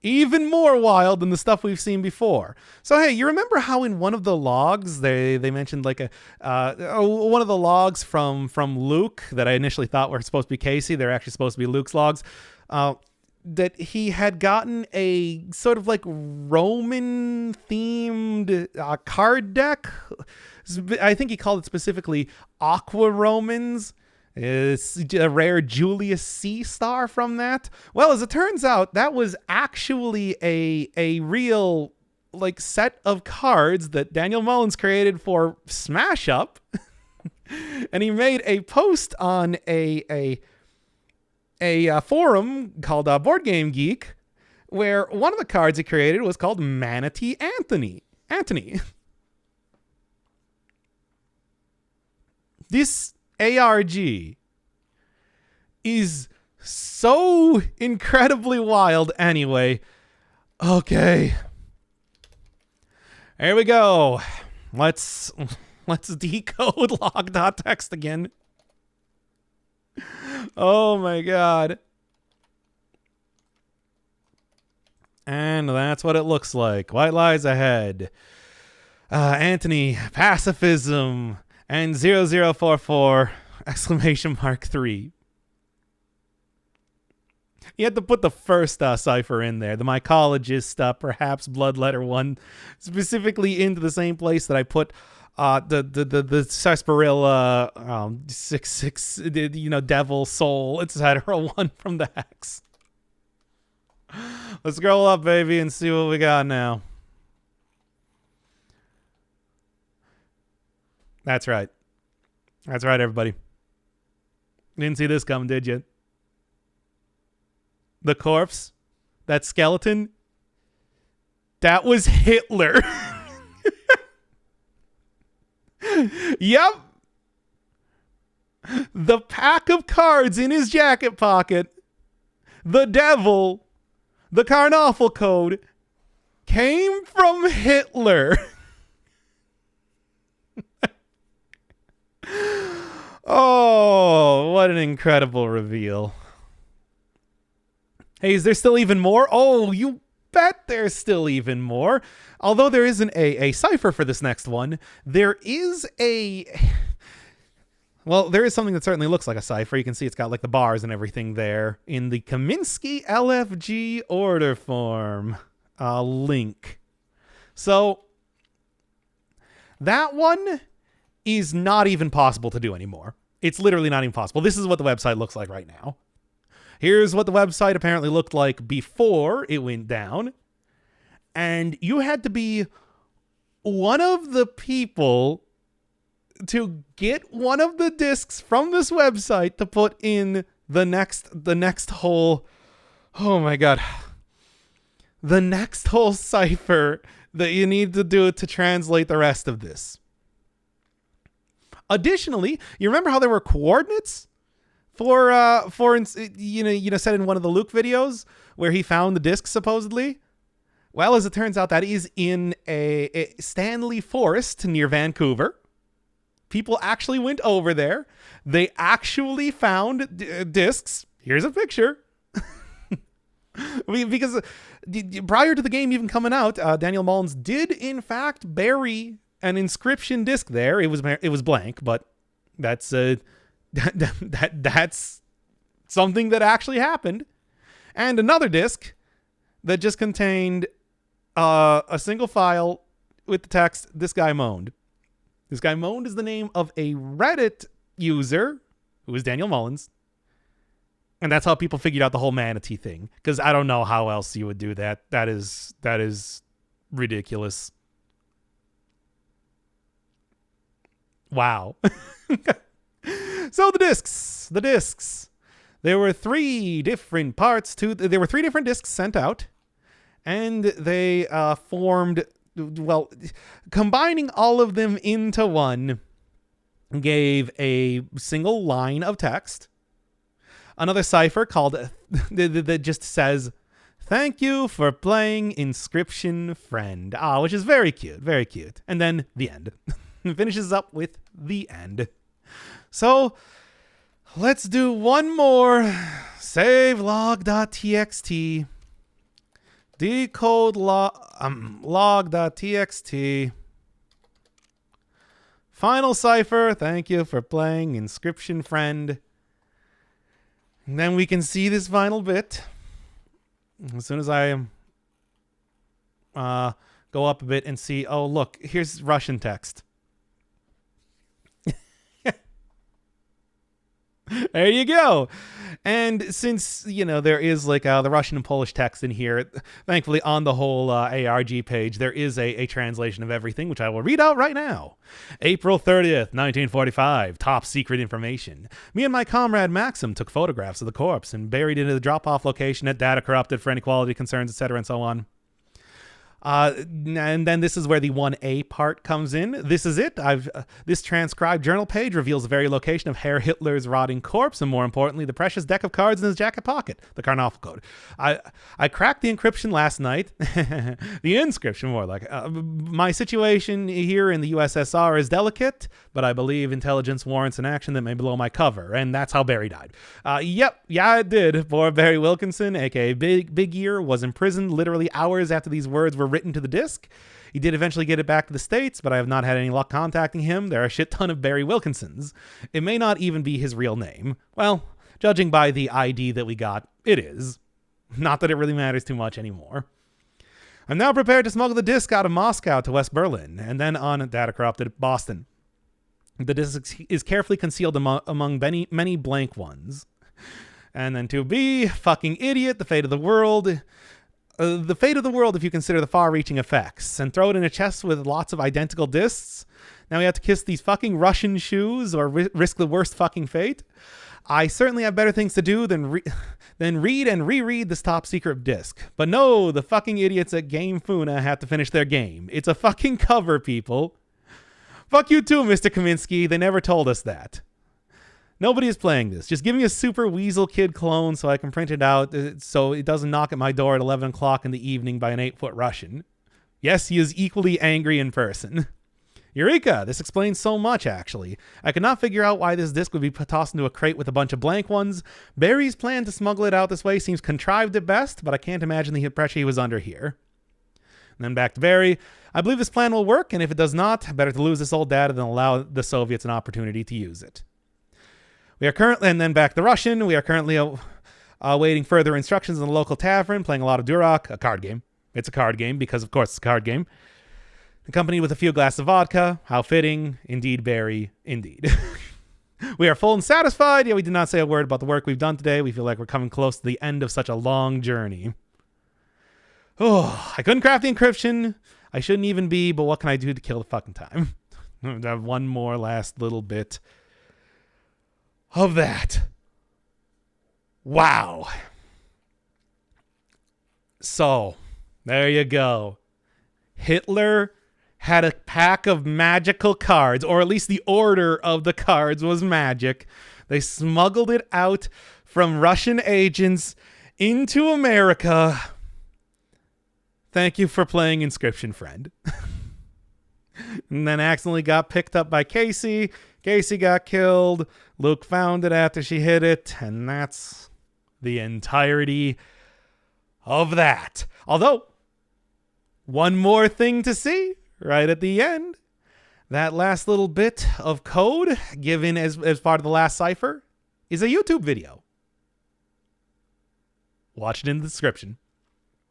even more wild than the stuff we've seen before. So, hey, you remember how in one of the logs, they mentioned like one of the logs from Luke that I initially thought were supposed to be Casey. They're actually supposed to be Luke's logs. That he had gotten a sort of like Roman-themed card deck. I think he called it specifically Aqua Romans. It's a rare Julius C star from that. Well, as it turns out, that was actually a real like set of cards that Daniel Mullins created for Smash Up. And he made a post on a forum called Board Game Geek, where one of the cards he created was called Manatee Anthony. This ARG is so incredibly wild anyway. Okay. Here we go. Let's decode log.txt again. Oh my god. And that's what it looks like. White lies ahead. Anthony, pacifism, and 0044 exclamation mark 3. You had to put the first cipher in there, the Mycologist, perhaps bloodletter 1, specifically into the same place that I put the sarsaparilla 66, devil soul, etc. 1 from the hex. Let's scroll up, baby, and see what we got now. That's right. That's right, everybody. Didn't see this coming, did you? The corpse, that skeleton, that was Hitler. Yep. The pack of cards in his jacket pocket, the devil, the Karnoffel code, came from Hitler. Oh, what an incredible reveal. Hey, is there still even more? Oh, you bet there's still even more. Although there isn't a cipher for this next one, there is there is something that certainly looks like a cipher. You can see it's got like the bars and everything there in the Kaminsky LFG order form link. So that one is not even possible to do anymore. It's literally not even possible. This is what the website looks like right now. Here's what the website apparently looked like before it went down. And you had to be one of the people to get one of the discs from this website to put in the next whole, oh my god, the next whole cipher that you need to do to translate the rest of this. Additionally, you remember how there were coordinates for said in one of the Luke videos where he found the disc supposedly? Well, as it turns out, that is in a Stanley Forest near Vancouver. People actually went over there. They actually found discs. Here's a picture. Because prior to the game even coming out, Daniel Mullins did in fact bury an Inscryption disc there. It was blank, but that's that's something that actually happened. And another disc that just contained a single file with the text, "This guy moaned." This guy moaned is the name of a Reddit user who is Daniel Mullins. And that's how people figured out the whole manatee thing. Because I don't know how else you would do that. That is ridiculous. Wow. So the discs. There were three different discs sent out. And they formed, well, combining all of them into one gave a single line of text. Another cipher called that just says, "Thank you for playing Inscryption, friend." Which is very cute, very cute. And then the end. It finishes up with the end. So let's do one more. Save log.txt. Decode log.txt. Final cipher. Thank you for playing Inscryption, friend. And then we can see this final bit. As soon as I go up a bit and see, oh, look, here's Russian text. There you go. And since, there is like the Russian and Polish text in here, thankfully on the whole ARG page, there is a translation of everything, which I will read out right now. April 30th, 1945, top secret information. Me and my comrade Maxim took photographs of the corpse and buried it in the drop-off location at data corrupted for any quality concerns, etc., and so on. And then this is where the 1A part comes in. This is it. This transcribed journal page reveals the very location of Herr Hitler's rotting corpse, and more importantly, the precious deck of cards in his jacket pocket, the Karnaugh code. I cracked the encryption last night. The inscription, more like. My situation here in the USSR is delicate, but I believe intelligence warrants an action that may blow my cover, and that's how Barry died. Yeah, it did. Poor Barry Wilkinson, aka Big Ear, was imprisoned literally hours after these words were written to the disc. He did eventually get it back to the States, but I have not had any luck contacting him. There are a shit ton of Barry Wilkinsons. It may not even be his real name. Well, judging by the ID that we got, it is. Not that it really matters too much anymore. I'm now prepared to smuggle the disc out of Moscow to West Berlin, and then on data corrupted Boston. The disc is carefully concealed among many blank ones. And then to B, fucking idiot, the fate of the world. The fate of the world if you consider the far-reaching effects, and throw it in a chest with lots of identical discs. Now we have to kiss these fucking Russian shoes or risk the worst fucking fate. I certainly have better things to do than read and reread this top secret disc. But no, the fucking idiots at Game Funa have to finish their game. It's a fucking cover, people. Fuck you too, Mr. Kaminsky. They never told us that. Nobody is playing this. Just give me a Super Weasel Kid clone so I can print it out so it doesn't knock at my door at 11 o'clock in the evening by an 8-foot Russian. Yes, he is equally angry in person. Eureka! This explains so much, actually. I could not figure out why this disc would be tossed into a crate with a bunch of blank ones. Barry's plan to smuggle it out this way seems contrived at best, but I can't imagine the pressure he was under here. And then back to Barry. I believe this plan will work, and if it does not, better to lose this old data than allow the Soviets an opportunity to use it. We are currently, and then back to Russian, we are currently awaiting further instructions in the local tavern, playing a lot of Duroc, a card game. It's a card game because, of course, it's a card game. Accompanied with a few glasses of vodka. How fitting. Indeed, Barry. Indeed. We are full and satisfied, yet we did not say a word about the work we've done today. We feel like we're coming close to the end of such a long journey. Oh, I couldn't craft the encryption. I shouldn't even be, but what can I do to kill the fucking time? I have one more last little bit of that. Wow. So, there you go. Hitler had a pack of magical cards, or at least the order of the cards was magic. They smuggled it out from Russian agents into America. Thank you for playing Inscryption, friend. And then accidentally got picked up by Casey. Casey got killed. Luke found it after she hid it. And that's the entirety of that. Although, one more thing to see right at the end. That last little bit of code given as part of the last cipher is a YouTube video. Watch it in the description.